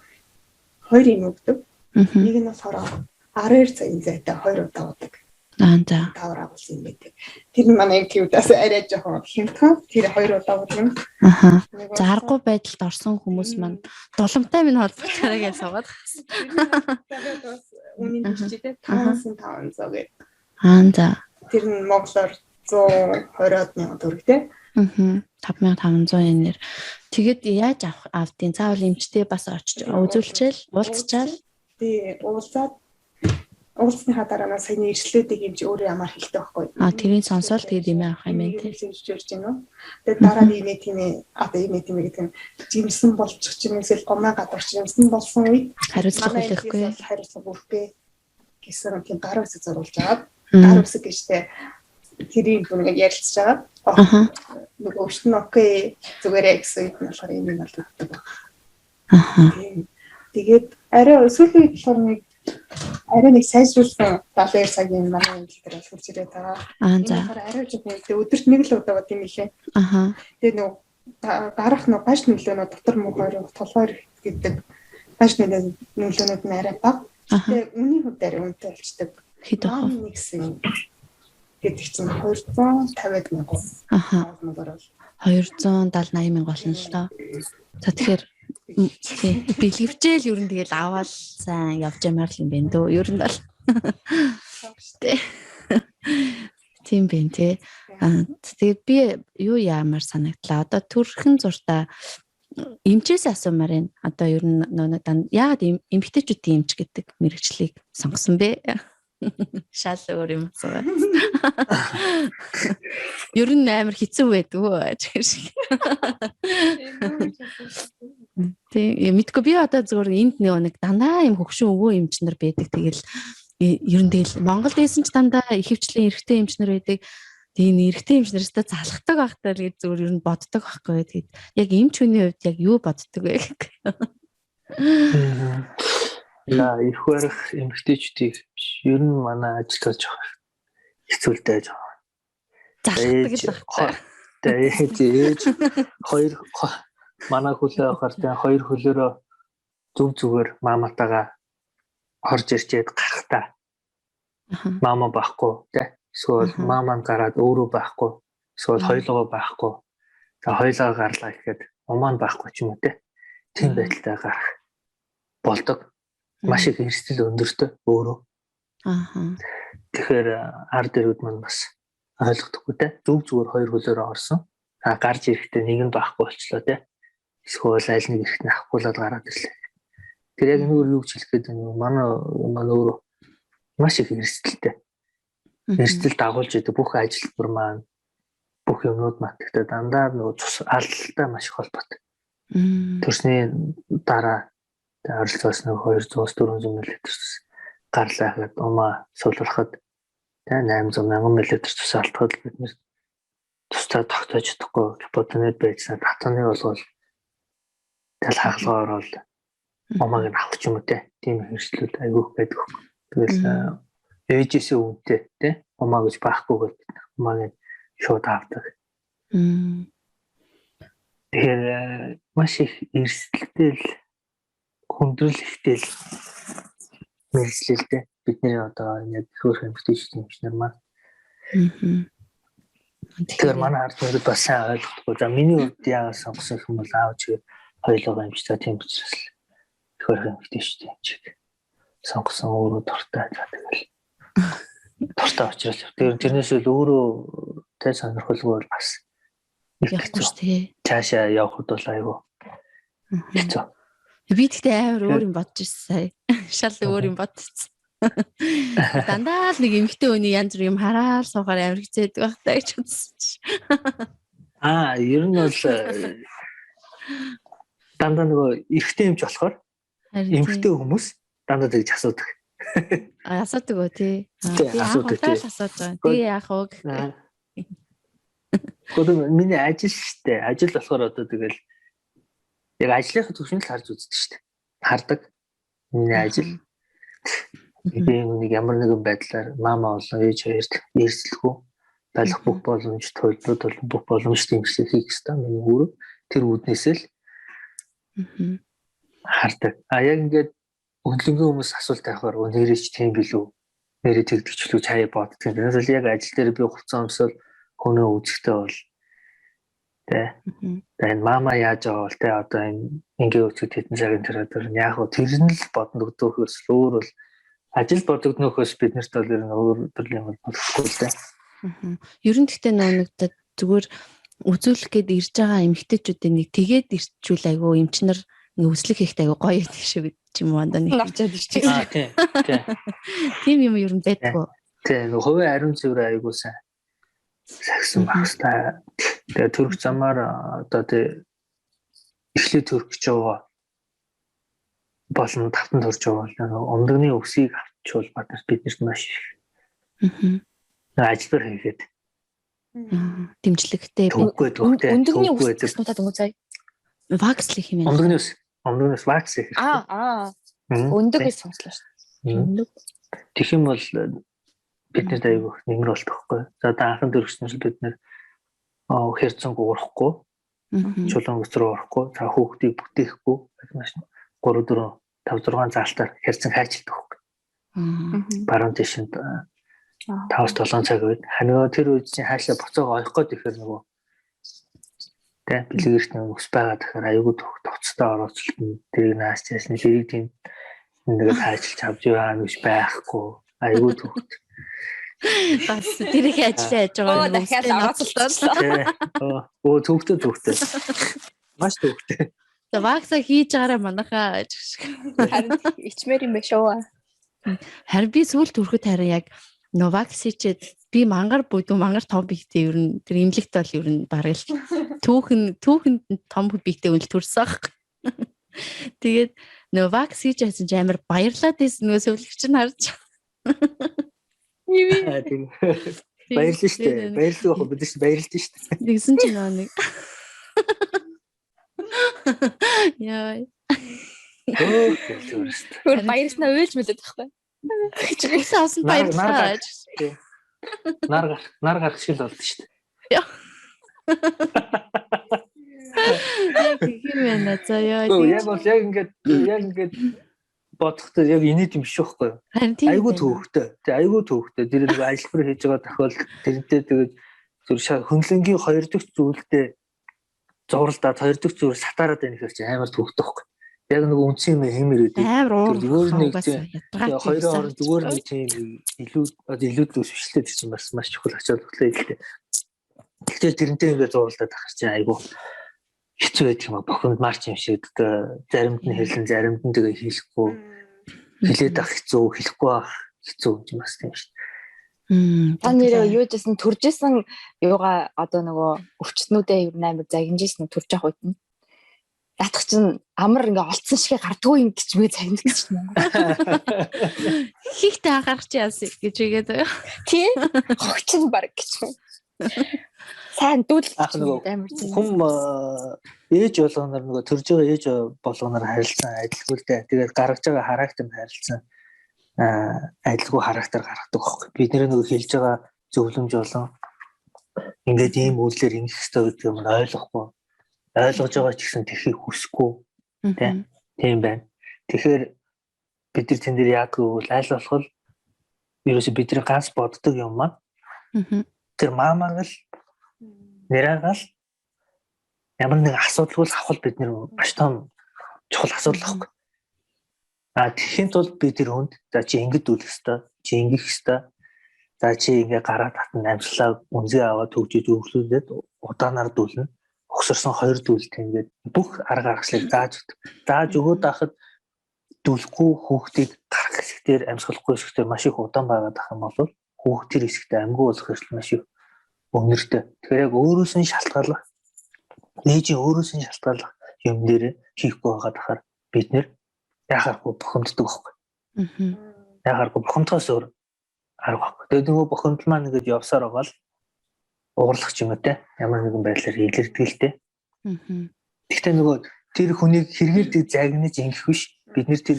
S4: 2 юм өгдөг. Нэг нь болохоор 12 цагийн зайтай 2 удаа удаг.
S1: За.
S4: Тавар агуулсан юм байдаг. Тэр нь манай эмчүүдээс арай жоохон хямдхан. Тэр 2 удаа удна.
S1: За аргагүй байдалд орсон хүмүүс маань дуламтай минь холбогдорой гэж суугаад гасан.
S4: Тэгээд бас үнийн төчтэй 5500 гэдэг.
S1: За.
S4: Тэр нь монголоор 120-од мянган төгрөг тий.
S1: 5500 янаар. Тэгээд яаж авдیں۔ Заавал эмчтэй бас очиж үзүүлчихэл, уулзчаал.
S4: Тий, уулзсныхаа дараа саяны ирслүүдийг юмч өөрөө ямар хэлдэг байхгүй.
S1: Тэрийн сонсоод тэгээд имээ авах юм байна тий.
S4: Хэлж байна уу. Тэгээд дараа нь имээ тийм гэдэг нь жимсэн болчих юм эсвэл гомаа гадарч жимсэн болсон үед
S1: хариуцлага хүлээхгүй.
S4: Хариуцлага бүрхээ гэсэн тийм гар үсэг зурулж аваад гар үсэг гэжтэй тэрийг бүгд ярилцж байгаа. Нөгөө өвчтөн окей зүгээрээ гэсэн үг нь болохоор юм бол өгдөг. Тэгээд арай сүүлийн болохоор арай нэг сайжруулсан 72 цагийн манай эмчил дээр хурж ирээд байгаа.
S1: За.
S4: Арай жоохон өдөрт нэг л удаа гот юм илээ. Тэгээд нөгөө гарах нөгөө гаш нөлөөнөө дотор мөн толгойр гэдэг гаш нөлөөнүүд нь арай бага. Тэгээд үний хувьд арай үнэтэй болчдөг.
S1: Хэд байх вэ?
S4: Нэгсэн гэдэг чинь 250 мянга.
S1: 270-80 мянга болно л доо. За тэгэхээр бэлгэвчээл ер нь тэгэл аваад сайн явж ямаар л юм байна дөө. Ер нь бол тийм байна тий. Тэгээд би юу яамаар санагдлаа. Одоо төрхөн зуртаа эмчээс асуумаар байна. Одоо ер нь яагаад эмэгтэйчүүдийн эмч гэдэг мэргэжлийг сонгосон бэ? Шал өөр юм асуугаа. Ер нь амар хэцүү байдгүй гэж. Тийм мэдгүй би одоо зөвхөн энд нэг дандаа юм хөгшин өвөө эмчнэр байдаг. Тэгэл ер нь тэгэл Монголд ийсэн ч дандаа ихэвчлэн эрэгтэй эмчнэр байдаг. Тэгээ энэ эрэгтэй эмчнэрээс та залхдаг байхдаа л гэж зөвхөн ер нь боддог байхгүй. Тэгээд яг эмч хүний хувьд яг юу боддог вэ гэх.
S3: Яа, их барих эмэгтэйчүүдийг ер нь манай ажиллаж байгаа хэцүүлтэй жаа.
S1: Залхдаг л байна.
S3: Тэгээд хоёр манай хүлээ авахар тэ хоёр хөлөөрөө зүгээр мааматаага орж ирчээд гарахтаа. Маама байхгүй тэ. Эсвэл маамаа гараад өөрөө байхгүй. Эсвэл хоёулаа байхгүй. За хоёулаа гарлаа гэхэд умаа байхгүй ч юм уу тэ. Тийм байдалтай гарах болдог. Маш их эрсдэл өндөртэй өөрөө. Тэгэхээр ард ирүүд маань бас ойлгохгүй те. Зүгээр хоёр хөлөөрөө орсон. Гарч ирэхдээ нэг нь байхгүй болчлоо те. Эсвэл аль нэг ирэхтээ авахгүйлаад гараад ирлээ. Тэр яг энэ юу гэж хэлэх гээд байна вэ? Манай өөрөө маш их эрсдэлтэй. Эрсдэл дагуулж идэг бүх ажилтнууд маань бүх юмнууд матгтаа дандаа нөгөө цус алдaltaй маш их холбоотой. Төрсний дараа Тэгээ оролцоос нэг 200-400 мл гарлаа гэхэд умаа суулгахад тэгээ 800 мянган мл цус алдахад бид нэр тусдаа тогтоож чадахгүй гипотенуд байцсан татваны болвол тэгэл хагалгаар бол умааг нь авах юм уу тийм хэрэгслүүд айгүйх байдаг. Тэгэл ээжээсээ үнэтэй тий умаа гэж баахгүйгээр умааг шууд авдаг. Тэгэхээр маш их эрсдэлтэй л хүндрэл ихтэй л мэрэгчлэлтэй бидний одоо яг хөөх эмгтээчдийн эмчнэр маань. Тэгэхээр манай ард түмэд бас сайн ойлгохгүй. За миний хувьд яагаад сонгосон юм бол аав чи хоёулаа эмчтэй тийм учраас л хөөх эмгтээчдийн эмчийг сонгосон өөрөө дуртай. За тэгэл дуртай учраас тэрнээс л өөрөө тэ сонирхолгүй бол бас
S1: явахгүй шүү дээ.
S3: Цаашаа явахд бол айгүй хэцүү.
S1: Би тэгтээ амар өөр юм бодож ирсэн сая. Шал өөр юм бодсон. Дандаа л нэг эмхтэй хүний янз бүр юм хараар суухаар амар хэцээд байхдаа гэж бодсон чи.
S3: Ер нь бол дандаа нөгөө эрэгтэй эмч болохоор эмхтэй хүмүүс дандаа тэгж асуудаг.
S1: Асуудаг уу тий.
S3: Асуудаг тий.
S1: Тэгээ яах вэ?
S3: Гэхдээ миний ажил штэ. Ажил болохоор одоо тэгэл яг ажлынхаа төвшөнд л харж үздэг штэ. Хардаг. Миний ажил. Би нэг ямар нэгэн байдлаар мама болон ээж хоёрт эрсэлгүй байх бүх боломж төлөвлөлт бол бүх боломжтой юмшиг хийх ёстой. Миний өөрөө тэр үүднээсээ л хардаг. Яг ингээд өнлөнгийн хүмүүс асуулт тавихаар нэрэж тийм билүү? Нэрээ тэгдэгчлүү чаяа боддог. Тэрнээс л яг ажил дээр би хуцаа өмсөөл хөнөө үзэхтэй бол тэгээ мама яаж байгаа бол тэ одоо ингээ үцгэд хэдэн цагийн тэр яг хөө тэр нь л бодогдохоос өөр бол ажил бодогднохоос биднэрт бол ер нь өөр төрлийн юм болохгүй л дээ.
S1: Ер нь гэхдээ нэг зүгээр үзүүлэх гээд ирж байгаа эмэгтэйчүүдийн нэг тэгээд ирчүүл айгу эмчнэр ингээ үзлэг хийхдээ айгу гоё байдаг шүү гэж юм уу даа нэг
S2: навчаад ирчих.
S1: Тийм юм ер нь байдгүй.
S3: Тийм хувийн ариун цэвэр айгу сайн сагсан багстай. Тэгээ төрөх замаар одоо тэ эхлээ төрөх гэж байгаа болон тавтан төрж байгаа бол ондогны өсийг авчвал биднэрт маш ажлаар хийгээд
S1: дэмжлэгтэй
S2: өндөгний өснүүдад өнгө цай
S1: вакслих юм
S3: яа. Ондогноос вакс хийх.
S2: Өндөгөөс сонслоо шүү.
S3: Тэгэх юм бол биднэрт аягүй нэмэр болтохгүй. За анхан төрөгчнөөс бид нэр хэрцэн уурахгүй, чулуун өс рүү орохгүй, за хүүхдийг бүтээхгүй маш 3 4 5 6 заалтаар хэрцэн хайчилдаг хөөх. Баруун тишинд 5-7 цаг үед ханаа тэр үед хаашаа буцаага ойх гээд ихээр нөгөө тэ бэлгэрт нэг ус байгаа тэгэхээр аягүй товцтой орооцолтон тэрийг нааш чаашны хэрэг тийм нэгэ хайчилж авч яваа гэж байхгүй аягүй төвхт.
S1: Бас тэрийг ажиллаж байгаа
S2: нэг дахиад орооцолтоо.
S3: Төвхтэй. Маш төвхтэй.
S1: За вакса хийж байгаараа манайхаа
S2: харин ичмэр юм биш үү?
S1: Харин би сүүл төрөхөд харин яг вакс хийчээд би мангар том бийтэй ер нь тэр имлэгт бол ер нь бараг л түүхэнд том бийтэй үл төрсөн ах. Тэгээд вакс хийж байсан ч амар баярлаад байсан сүүлэгч нь харж.
S3: Баярлалаа шүү дээ. Баярлалаа бид ч баярлалаа шүү дээ.
S1: Тэгсэн чинь нэг яа.
S2: Өөр баярснаа уйлж мэлээд байхгүй.
S1: Хичээсэн авсан баярлалаа.
S3: Нар гарах шиг л болд шүү дээ.
S1: Яа. Тийм байна. За яа.
S3: Яг ингээд бодохдоо яг инээд юм биш байхгүй юу? Айгуу төвхтэй. Айгуу төвхтэй. Тэр нэг ажиллабар хийж байгаа тохиолдолд тэрнтэй тэгээд зүр хөндлөнгийн 2 дахь зүйлдээ зурлаад 2 дахь зүйл сатаараад байна гэхээр чи амар төвхтэй байхгүй. Яг нэг үнсэн юм хэмэрээд зүгээр нэг хоёрын хооронд зүгээр нэг тийм илүү төсвчлээ гэсэн бас маш чухал ачаал хөглөө хэлээ. Тэгтэл тэрнтэй ингээд зурлаад ахаар чи айгуу хэцүү байдаг юм а бохомд марч юм шиг заримд нь хэлэн заримд нь тэгээ хийхгүй хэлээд ах хэцүү хэлэхгүй ах хэцүү юм бас тийм шүү дээ.
S2: Та нэрээ юу гэсэн төржсэн юугаа одоо нөгөө өвчтнүүдээ ер нь амар загинжсэн төрж явах үед нь Ятах чинь амар ингээ олцсон шиг гардгүй юм гэж мэ цагнад гэж Монгол.
S1: Хийхтэй анхаарч яас гэж игээд байгаа.
S2: Тий. Хогч нь баг гэж. Сайн дүүл
S3: Ах нөгөө
S2: амар тийм.
S3: хүм ээж болгоноор нөгөө төрж байгаа ээж болгоноор харилцсан адилгүй л дээ. Тэгээд гаргаж байгаа характер харилцсан адилгүй характер гаргадаг байхгүй. Бид нөгөө хэлж байгаа зөвлөмж болон ингээд ийм үйлдэлэр ингэх хэрэгтэй гэдэг юм ойлгохгүй. Ойлгож байгаа ч гэсэн тэхийг хүсэхгүй тийм байна. Тэгэхээр бид нар тэн дээр яадаг вэ? Аль болох ерөөсө бидний ганц боддог юм маань тэр маамаг л нэраагаал ямар нэг асуудалгүй авах бид нар маш том чухал асуудал байхгүй. Тэгэхин тулд би тэр хүнд за чи ингэж дүүлэх ёстой, чи ингэх ёстой. За чи ингээ гараад татан амьслаа үнзээ аваад төгжиж өглөөдөө удаанаар дүүлнэ. Огсорсон 2 дүүлт ингээд бүх арга аргачлалыг зааж өгдөг. Зааж өгөөд байхад дүүлэхгүй хүүхдийг гарах хэсгээр амьсгалахгүй хэсгээр маш их удаан байгаад ах юм бол хүүхд тэр хэсэгтээ амьгүй болох хэрэгсэл маш их өнөртэй. Тэгэхээр яг өөрөөс нь шалтгаалах ээжийн өөрөөс нь шалтгаалах юм дээр хийхгүй байгаад ахаар бид нэр яхахгүй бухимддаг байхгүй. Яхахгүй бухимдахаас өөр арга байхгүй. Тэгээд нөгөө бухимдал маань ингээд явсаар байгаа л уурлах юм уу те ямар нэгэн байдлаар илэрдэг л те. Гэхдээ нөгөө тэр хүнийг хэрэгэлдэг загнаж ингэх биш. Бид нэр тэр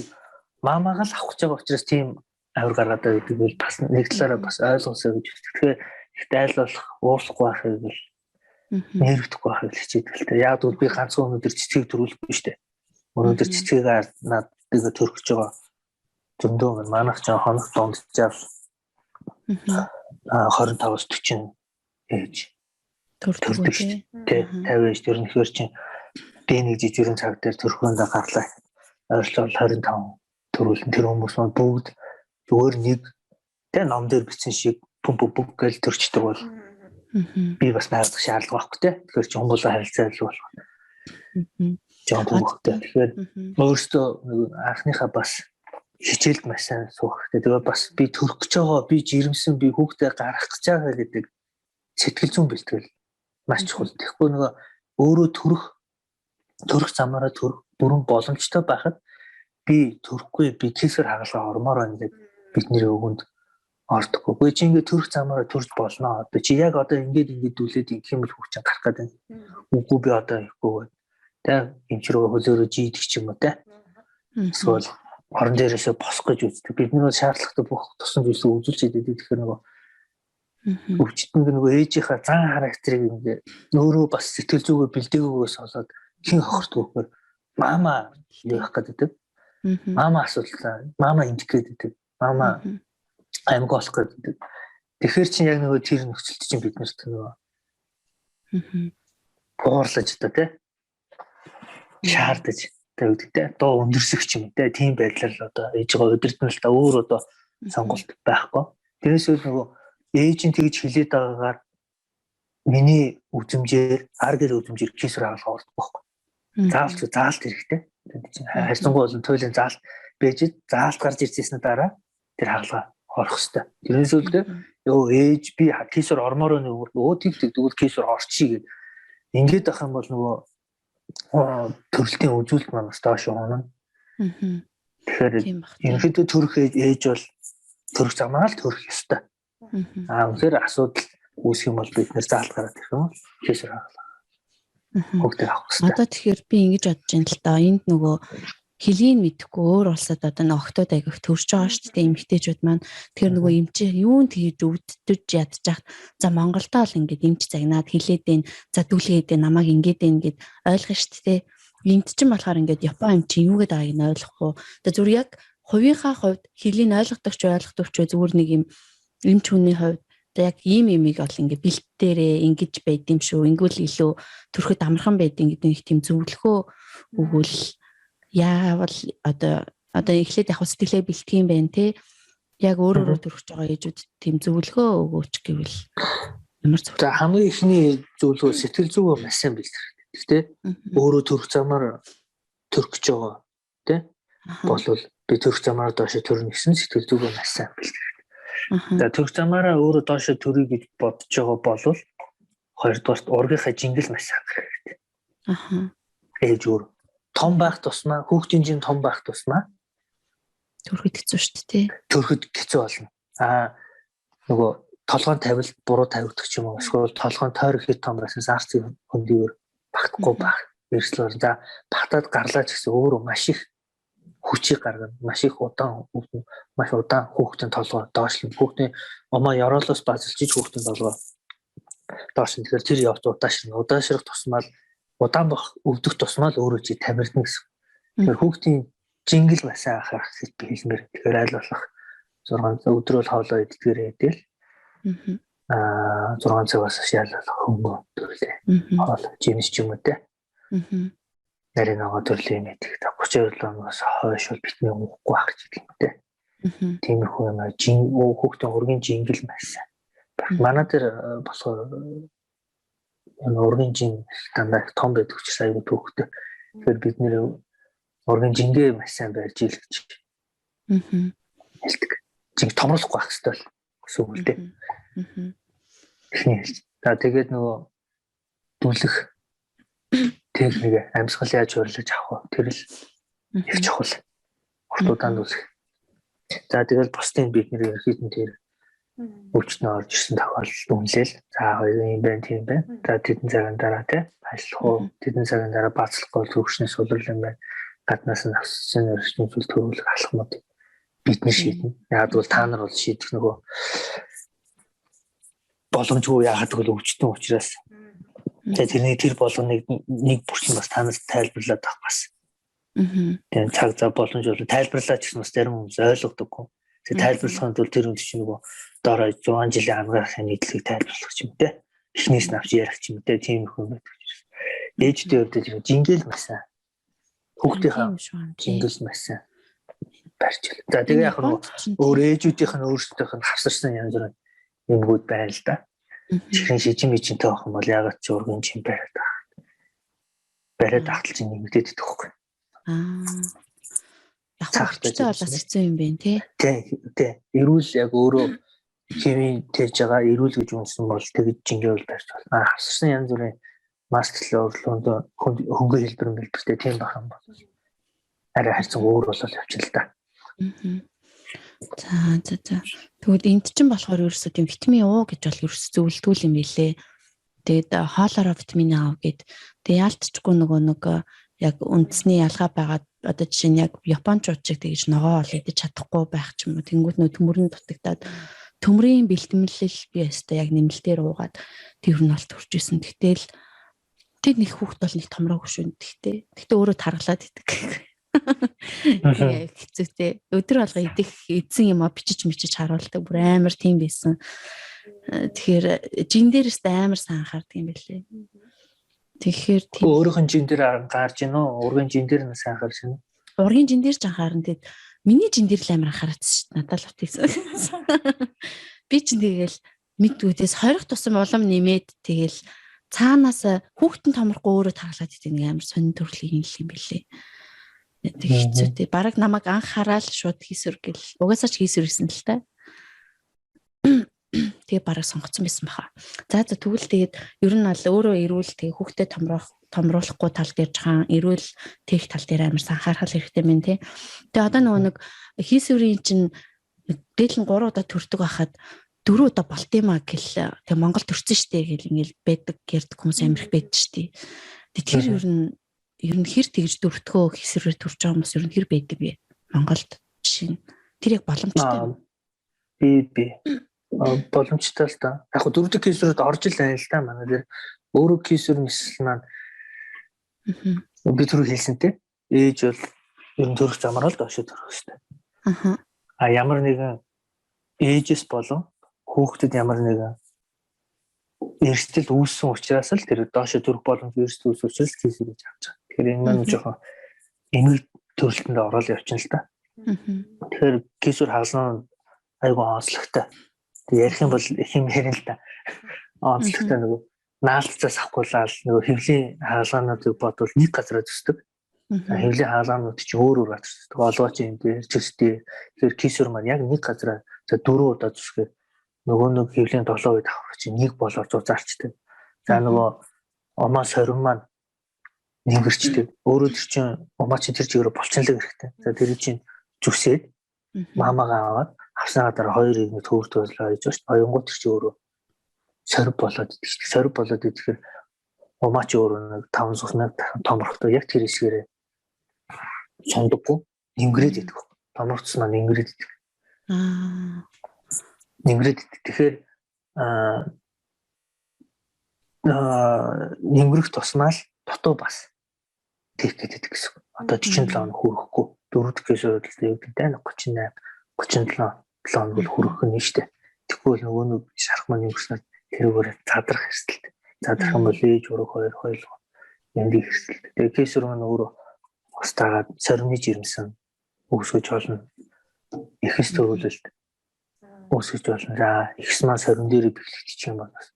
S3: маамааг л авах гэж байгаа учраас тийм авир гаргаад байгаа гэдэг бол бас нэг талаараа бас ойлгосоо гэж үздэг. Тэгэхээр айл болох уурлахгүй байхыг л нэрвдэхгүй байхыг хичээдэг л те. Яг бол би ганцхан өнөөдөр цэцгийг төрүүлэхгүй шүү дээ. Өнөөдөр цэцгийг надад төрөх гэж байгаа. Зөндөө манайх ч хоног дундчаал 25-аас 40 ээж төрдөг шүү дээ. 50 ээж төрнөхөр чинь дэнийг жижигэн цаг дээр төрхөөндөө гарлаа. Ойролцоогоор 25 төрүүлэн тэр хүмүүс маань бүгд зүгээр нэг тэ ном дээр бичсэн шиг бүг гэж төрчдөг бол би бас найдах шаардлага байхгүй те. Тэгэхээр чи хүмүүсээ харилцаа илүү болох. Жон бүгдтэй. Тэгэхээр өөрөөсөө анхныхаа бас хичээлд маш сайн суух. Тэгээ бас би төрөх гэж байгаа, би жирэмсэн, би хүүхдээ гаргах гэж байгаа гэдэг сэтгэл зүйн бэлтгэл маш чухал. Тэгэхгүй нөгөө өөрөө төрөх замаараа төрөх бүрэн боломжтой байхад би төрөхгүй, би кесар хагалгаа ормоор байна гэдэг бидний өгөнд ордохгүй. Гэхдээ чи ингээд төрөх замаараа төрж болно. Одоо чи яг одоо ингээд дүүлээд ингэх юм бол хүүхд чинь гарах гэдэг. Үгүй би одоо ихгүй. Тэ энэ ч рүү хөлөөрөө жийдэг ч юм уу те. Эсвэл орон дээрээсээ босох гэж үздэг. Бид нөгөө шаардлагатай бүх тусан зүйлсээ үзүүлж идэв. Тэгэхээр нөгөө өвчтөнд нөгөө ээжийнхаа зан характерыг ингээд өөрөө бас сэтгэл зүгөө бэлдээгөөс олоод хин хохирдгүйгээр маама явах гэдэг. Маама асуудалтай. Маама ингэх гэдэг. Маама аймаг болох гэдэг. Тэгэхээр чинь яг нөгөө тэр нөхцөлт чинь бид нарт нөгөө уурлаж та тий шаардаж тавьдаг. Доо өндөрсөх юм тий. Тийм байдлаар л одоо ээжгаа өдөртнөл та өөр одоо сонголт байхгүй. Тэрээс үл нөгөө ээж нь тэгж хилээд байгаагаар миний үзмжээр аргэр үзмжээр кисэр хаалгаа ордог байхгүй. Заалт хэрэгтэй. Хайрцангуй болон туйлын заалт бэж заалт гарч ирсэйснээ дараа тэр хаалгаа орох хэвээр. Тэрээс үлдээ ёо ээж би кисэр ормоор тэгвэл кисэр орчихъя гэд ингээд ах юм бол нөгөө төрөлтийн үзүүлэлт маань бас доош явна. Тэгэхээр ерөнхийдөө төрөх ээж бол төрөх замаа л төрөх ёстой. Үнэхээр асуудал үүсэх юм бол бид нэр заалт гараад ирэх юм. Кисэр хаалгаа.
S1: Одоо тэгэхээр би ингэж бодож байна л да. Энд нөгөө хэлийг мэдэхгүй өөр улсад одоо нэг октод агих төрж байгаа шүү дээ эмэгтэйчүүд маань. Тэгэхээр нөгөө эмчээ юун тэгж өвддөж ядчих. За Монголдоо л ингээд эмч загнаад хэлээд байна. За дүүлгээд намайг ингээд байна гэд ойлгох шүү дээ. Энд чинь болохоор ингээд Япон эмч юу гэдэг байгааг нь ойлгохгүй. Одоо зүгээр яг хувийнхаа хувьд хэлийг ойлгохдогч зүгээр нэг юм эмч хүний хувьд яг ийм имийг бол ингээд бэлтдээрээ ингэж байд юм шүү. Ингүүл илүү төрөхөд амархан байдیں۔ Гэдэг нэг тийм зөвлөхөө өгвөл яавал одоо эхлээд яг сэтгэлээ бэлтгэх юм байна те. Яг өөрөөр төрөх гэж байгаа ээжүүд тийм зөвлөгөө өгөөч гэвэл ямар зөв.
S3: За хамгийн ихний зөвлөгөө сэтгэл зүгөө маш сайн бэлтгэх хэрэгтэй те. Өөрөө төрөх замаар төрөх гэж байгаа те. Болвол би төрөх замаар доош төрнө гэсэн сэтгэл зүгөө маш сайн бэлтгэх. За төрөх замаараа өөрөө доош төрөй гэж бодож байгаа болвол хоёрдугаарт ургийнхаа жингэл маш сайн хэрэгтэй. Ээж өөр том байх тусмаа хүүхдийн жин том байх тусмаа
S1: Төрөхөд хэцүү шүү дээ.
S3: төрөхөд хэцүү болно. Нөгөө толгойн тавилт буруу тавигдах ч юм уу эсвэл толгойн тойр хэд том байснаас арцын хөндөөр багтахгүй байх. Эрсдэл за багтаад гарлаа ч гэсэн өөрөө маш их хүчийг гаргана. Маш удаан хүүхдийн толгой доошлно. Хүүхдийн умаа ёроолоос базалчиж хүүхдийн толгой доошлно. Тэгэхээр тэр явц удаашрна. Удаашрах тусмаа удаан бах өвдөх тусмаа л өөрөө чи тамирдна гэсэн. Тэгэхээр хүүхдийн жингэл басаа ахах гэж би хэлмээр. Тэгэхээр аль болох 6 өдрөөр хоолоо иддгээр идэл. 6 цагаас шаалал хөнгө төрлөө. Хоол жимс ч юм уу те. Нарийн байгаа төрлийн мэдих. 32 оноос хойш бол бидний уухгүй байх ч гэх юм те. Тиймэрхүү юм хүүхдийн ургийн жингэл байсан. Манай дээр болохоор ургийн жин стандарт том байдаг учраас аюул түүхтэй. Тэгэхээр бид нэр ургийн жингээ маш сайн барьж ийл гэж. Хэлдэг. Жинг томруулахгүй байх хэрэгтэй л гэсэн үг л дээ. За тэгээд нөгөө дүлэх техник амьсгал яаж хөрөлж авах вэ? Тэр л их чухал. Хурдудаан дүлэх. За тэгээд бусдын бид нэр ерхийдэн тэр өвчтөнд орж ирсэн тохиолдолд үнэлэл. За хоёрын юм байна, тийм байна. За тэдэн цагийн дараа те ажиллах уу? Тэдэн цагийн дараа бацлахгүй төвчнээс сулрал юм байна. Гаднаас нь авсан өршөлийн зүйл төрүүлэх алхмууд бидний шийднэ. Яг бол та нар бол шийдэх нөгөө боломжгүй яагаад гэвэл өвчтөн учраас. Тэгээд тэр болгоныг нэг бүрчлэн бас танаас тайлбарлаад авах бас. Тэгээд цаг зав боломж бол тайлбарлаач гэсэн бас зарим хүмүүс ойлгодоггүй. Тэгээд тайлбарлахын тулд тэр үнд чинь нөгөө доороо 100 жилийн ангаахын нийтлэг тайлбарлах юм те. Эхнээс нь авч ярих юм те. Тийм их юм байдаг. Ээжтэй өөртөө жингэл масан. Хүүхдийнхаа жингэл масан барьж. За тэгээ яг нь өөр ээжүүдийнх нь өөрсдийнх нь хавсарсан янз бүрийн юмгууд байна л да. Чихрийн шижим ичинтэй байх юм бол ягаад ч ургийн чим бариад байгаа. Бариад ахталж нэмэгдээд идэх байхгүй.
S1: Яг хөвчтэй бол бас хэцүү юм байна тий.
S3: Тий. Эрүүл яг өөрөө химийн тээж байгаа эрүүл гэж үнсэн бол тэгж жингээ бол барьж байна. Хавсарсан янз бүрийн мастерлын орлоонд хөнгө хэлбэр мэлбэртэй тийм байх юм бол арай харьцан өөр болол явчихна л да.
S1: За. Тэгвэл энд чинь болохоор ерөөсөө тийм витамин У гэж бол ерөөсөө зөвлөдгөл юм билээ. Тэгээд хоолороо витамин А гэд. Тэгээд яалтчгүй нөгөө яг үндэсний ялгаа байгаа. Одоо жишээ нь яг японочууд чиг тэгж ногоо ол идэж чадахгүй байх ч юм уу. Тэнгүүд нөө төмөрөнд дутагдаад төмрийн бэлтгэлэл би өстой яг нэмэлтээр уугаад тэр нь бол төрж исэн. Тэгтэл тэд нэг хүүхд бол нэг томроогүй шүү. Тэгтээ өөрөө таргалаад идэг. Хэцүүтэй. Өдөр болго эдсэн юм а бичиж харуулдаг. Бүр амар тийм байсан. Тэгэхээр жин дээрээс амар сайн анхаардаг юм байлээ. Тэгэхээр тийм
S3: өөрийнх нь жин дээр гарч ийн үү? Ургийн жин дээр нь сайн анхаарч байна.
S1: Ургийн жин дээр ч анхаарна. Тэгэд миний жин дээр л амар анхаарч шүү. Надад л утгийсэн. Би чинь тэгэл мэдгүйдээс 20 тусам улам нэмээд тэгэл цаанаас хүүхдэн томрохгүй өөрөө таргалаад идэг нэг амар сонин төрлийн юм билээ. Тэг хэцүүтэй. Бараг намайг анхаарал шууд хийсвэр гэл. Угаасаа ч хийсвэр гэсэн л та. Тэгээ бараг сонгоцсон байсан баха. За тэгвэл тэгээд ер нь бол өөрөө эрүүл тэгээ хүүхдэд томруулахгүй тал дээр жахан эрүүл тех тал дээр амар анхаарал хэрэгтэй мэн тий. Тэгээ одоо нэг хийсвэрийн чинь дээдл нь 3 удаа төрдөг байхад 4 удаа болт юм а гэл. Тэгээ Монгол төрсөн штэ гэл ингээл байдаг гэрдэг хүмүүс амирх байдаг штэ. Тэр ер нь хэр тэгж дөрөвдгөө хийсвэрээр төрж байгаа хүмүүс ер нь хэр байдаг вэ? Монголд жишээ нь тэр яг боломжтой.
S3: Би боломжтой л та. Яг хөө дөрөвдөг хийсвэрүүд орж ил байна л та манай дээр. Өөрөө хийсвэр нислэл маань би түрүү хэлсэнтэй. Ээж бол ер нь төрөх замаар л доошо төрөх хэрэгтэй. Ямар нэгэн ээжээс болон хүүхдэд ямар нэгэн эрсдэл үүссэн учраас л тэр доошо төрөх боломж эрсдэл үүссэн учраас хийсвэр гэж авч байгаа. Тэгэхээр энэ маань жоохон эмэг төрөлтөнд ороод явчихна л та. Тэгэхээр хийсвэр хаална айгу онцлогтой. Тэг ярих юм бол их юм ярина л та. Онцлогтой нөгөө наалтцаас авахгүйлал нөгөө хэвлийн хаалгаануудыг бодвол нэг газараа төсдөг. Хэвлийн хаалгаанууд чинь өөр газар төсдөг. Олгооч юм дээр чөстэй. Тэгэхээр хийсвэр маань яг нэг газараа 4 удаа зүсгээд нөгөө нэг хэвлийн 7 үед авах чинь нэг болоор зузаарчдаг. За нөгөө омоо сорин маань нэнгэрчдэг. Өөрөө тэр чинь умаач тэр чигээр булчинлаг хэрэгтэй. За тэр чинь зүсээд мамагаа аваад авсанаа дараа хоёр ирнэ төвөрт болоо гэж байна. Оюнгууд тэр чинь өөрөө сорив болоод идэх чинь. Сорив болоод идэхээр умаач өөрөө нэг 5 сухнаг томрохтой яг тэр хэсгээрээ сондоггүй нэнгэрээд идэх. Томрохцсноо нэнгэрээд идэх. Нэнгэрээд идэх. Тэгэхээр нэнгэрэх тусмаа л дутуу бас тех гэдэг гэсэн. Одоо 47 хоног хүрэхгүй 4 дахь өдрөд юу гэдэг нь 38 37 хоног хүрэх нь шүү дээ. Тэгвэл нөгөө нэг шарах маань өнгөрснөд тэрүүгээр задрах хэрсэлт. Задрах юм бол ээж ураг хоёр хойлоо эндийг хэрсэлт. Тэгээ кейсэр маань өөрөө устаагаад сорины жирэмсэн өсгөж болно. Ихэс төрүүлэлт өсгөж болно. За ихс маань сорин дээр бэхлэгдчих юм бол бас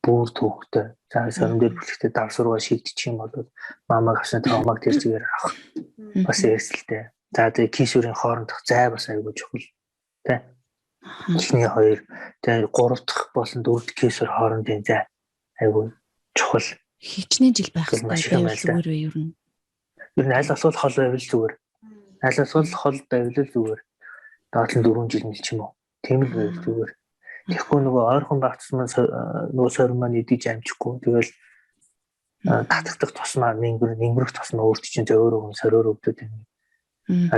S3: бүр төвхтэй. За сорин дээр бэхлэгдээ давсаргаа шийдчих юм бол мамаг авсан томаг тэр чигээр авах бас эрсэлтэй. За тэгээ кейсүрийн хоорондох зай бас айгүй чухал. Тэ. Эхний хоёр тэгээ 3 дахь болон 4 дахь кейсэр хоорондын зай айгүй чухал.
S1: Хичнээн жил байх хэрэгтэй зүгээр вэ ер нь.
S3: Ер нь аль болох хол байвал зүгээр. Аль болох хол байвал зүгээр. Доотлон 4 жил мэл ч юм уу. Тийм л байвал зүгээр. Тэгэхгүй нөгөө ойрхон багцсан нөгөө сорин маань идэж амжихгүй. Тэгэл татагдах тусмаа нэнгэрэх тусмаа өөрт чинь зөөр өгөн сороор өвдөд байна.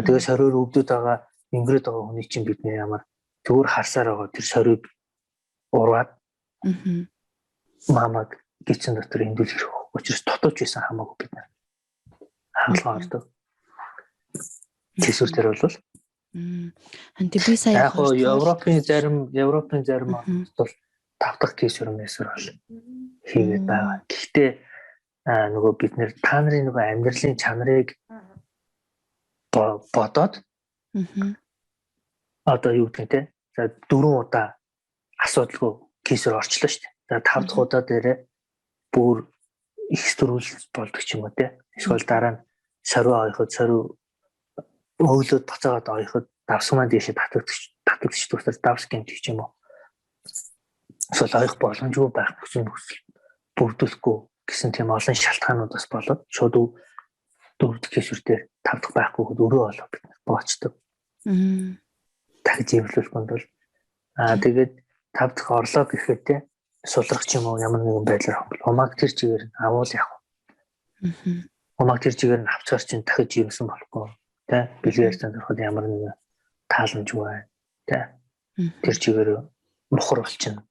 S3: Тэгээ сороор өвдөд байгаа нэнгэрээд байгаа хүний чинь бидний ямар зүгээр харсаар байгаа тэр сорийг ураад мамаг гिचэн дотор эндүүл ирэх. Учир нь дотооч байсан хамаагүй бид нар хаалгаа ордог. Тэсвэр дээр бол
S1: анти би сая
S3: яг Европын зарим бол 5 дахь кейсэр мессер бол хийгээд байгаа. Гэхдээ нөгөө бид нэр та нарын нөгөө амьдралын чанарыг бодоод одоо юу гэх те за 4 удаа асуудалгүй кейсэр орчлоо шүү дээ. За 5 дахь удаа дээрээ бүр их төрүүлэлт болдог ч юм уу те. Эсвэл дараа нь сорив авахд сорив өглөөд буцаагаад авахд давсмаа дэшээ татагдчих тусаар давс гэмтэх ч юм уу. Эсвэл авах боломжгүй байх бүсийн хүсэл бүрдүүлэхгүй гэсэн тийм олон шалтгаанууд бас болоод шууд 4 дахь кейсүртээр 5 дахь байхгүй хөө өрөө болоо бид боочдөг. Дахиж эвлүүлэх бол тэгээд 5 дахь орлоо гэхэд те сулрах ч юм уу ямар нэгэн байдлаар умаг тэр чигээр авуул явах. Умаг тэр чигээр нь авцгаар чинь дахиж ирсэн болохгүй те бэлгээр сонирхоод ямар нэгэн тааламжгүй байна те тэр чигээр мухар болчихно.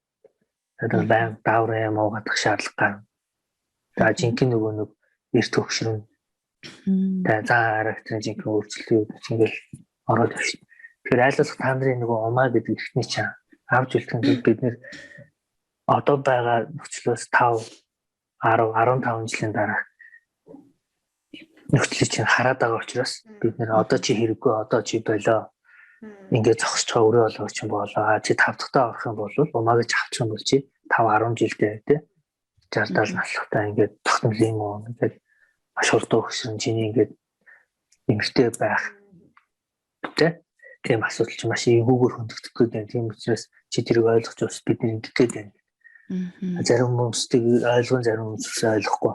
S3: Тэгээд баян даавраа юм уу гадах шаардлага гарна. За жинхэнэ нөгөө нэг эрт хөгшрөн тэгээд за характерын жинхэнэ өөрчлөлтүүд ингээл ороод ирсэн. Тэгэхээр аль болох та нарын нөгөө умаа гэдэг ихний чам авч үлдэхэд бид нэр одоо байгаа нөхцлөөс 5 10 15 жилийн дараа нөхцөлийг чинь хараад байгаа учраас бид нэр одоо чи хэрэггүй одоо чи болоо ингээд зогсож байгаа өрөө болоо ч юм болоо чи 5 дахьтаа орох юм бол умаа гэж авчих юм бол чи 5 10 жилдээ тий 60 70 наслахтаа ингээд тогтмол юм уу ингээд маш хурдан өгсөн чиний ингээд эмгтэй байх тий тийм асуудал чи маш эвгүйгээр хөндөгдөх гээд байна. Тийм учраас чи тэрийг ойлгож бас бид нэг ингээд байна. Зарим хүмүүсийг ойлгон зарим хүмүүсээ ойлгохгүй.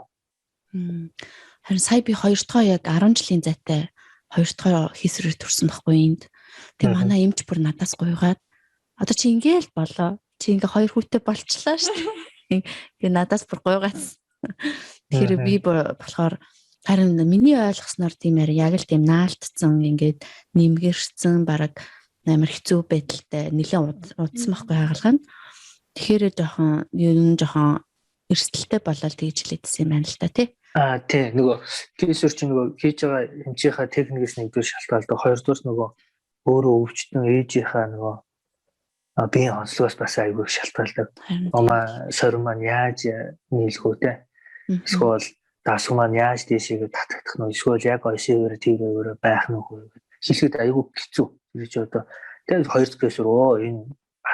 S1: Харин сая би 2 дахь яг 10 жилийн зайтай 2 дахь хийсрээр төрсэн байхгүй энд. Тэгээ манай эмч бүр надаас гуйгаад одоо чи ингээл болоо. Чи ингээ 2 хүүтэй болчлаа шүү дээ. Тэгээ надаас бүр гуйгаад. Тэгэхээр би болохоор харин миний ойлгосноор тийм яг л тийм наалтцсан ингээд нэмгэрсэн бараг амар хэцүү байдалтай нэлээд удсан байхгүй хаалгана. Тэгэхээр жоохон эрсдэлтэй болоод тэгж хэлээдсэн юм байна л та тий.
S3: Тий нөгөө кейсэр чи нөгөө хийж байгаа хэмжийнхаа техникээс нэгдүгээр шалтгаалдаг. Хоёрдугаар нөгөө өөрөө өвчтөн ээжийнхаа нөгөө биеийн онцлогоос бас айгүй шалтгаалдаг. Умаа сорин маань яаж нийлэх үү те. Эсвэл дасг маань яаж дэшегээ татагдах нь эсвэл яг ойсоор тийгээр байх нь үү хэлэхэд айгүй хэцүү. Гэж одоо тэгээд хоёр дахь кейсэр энэ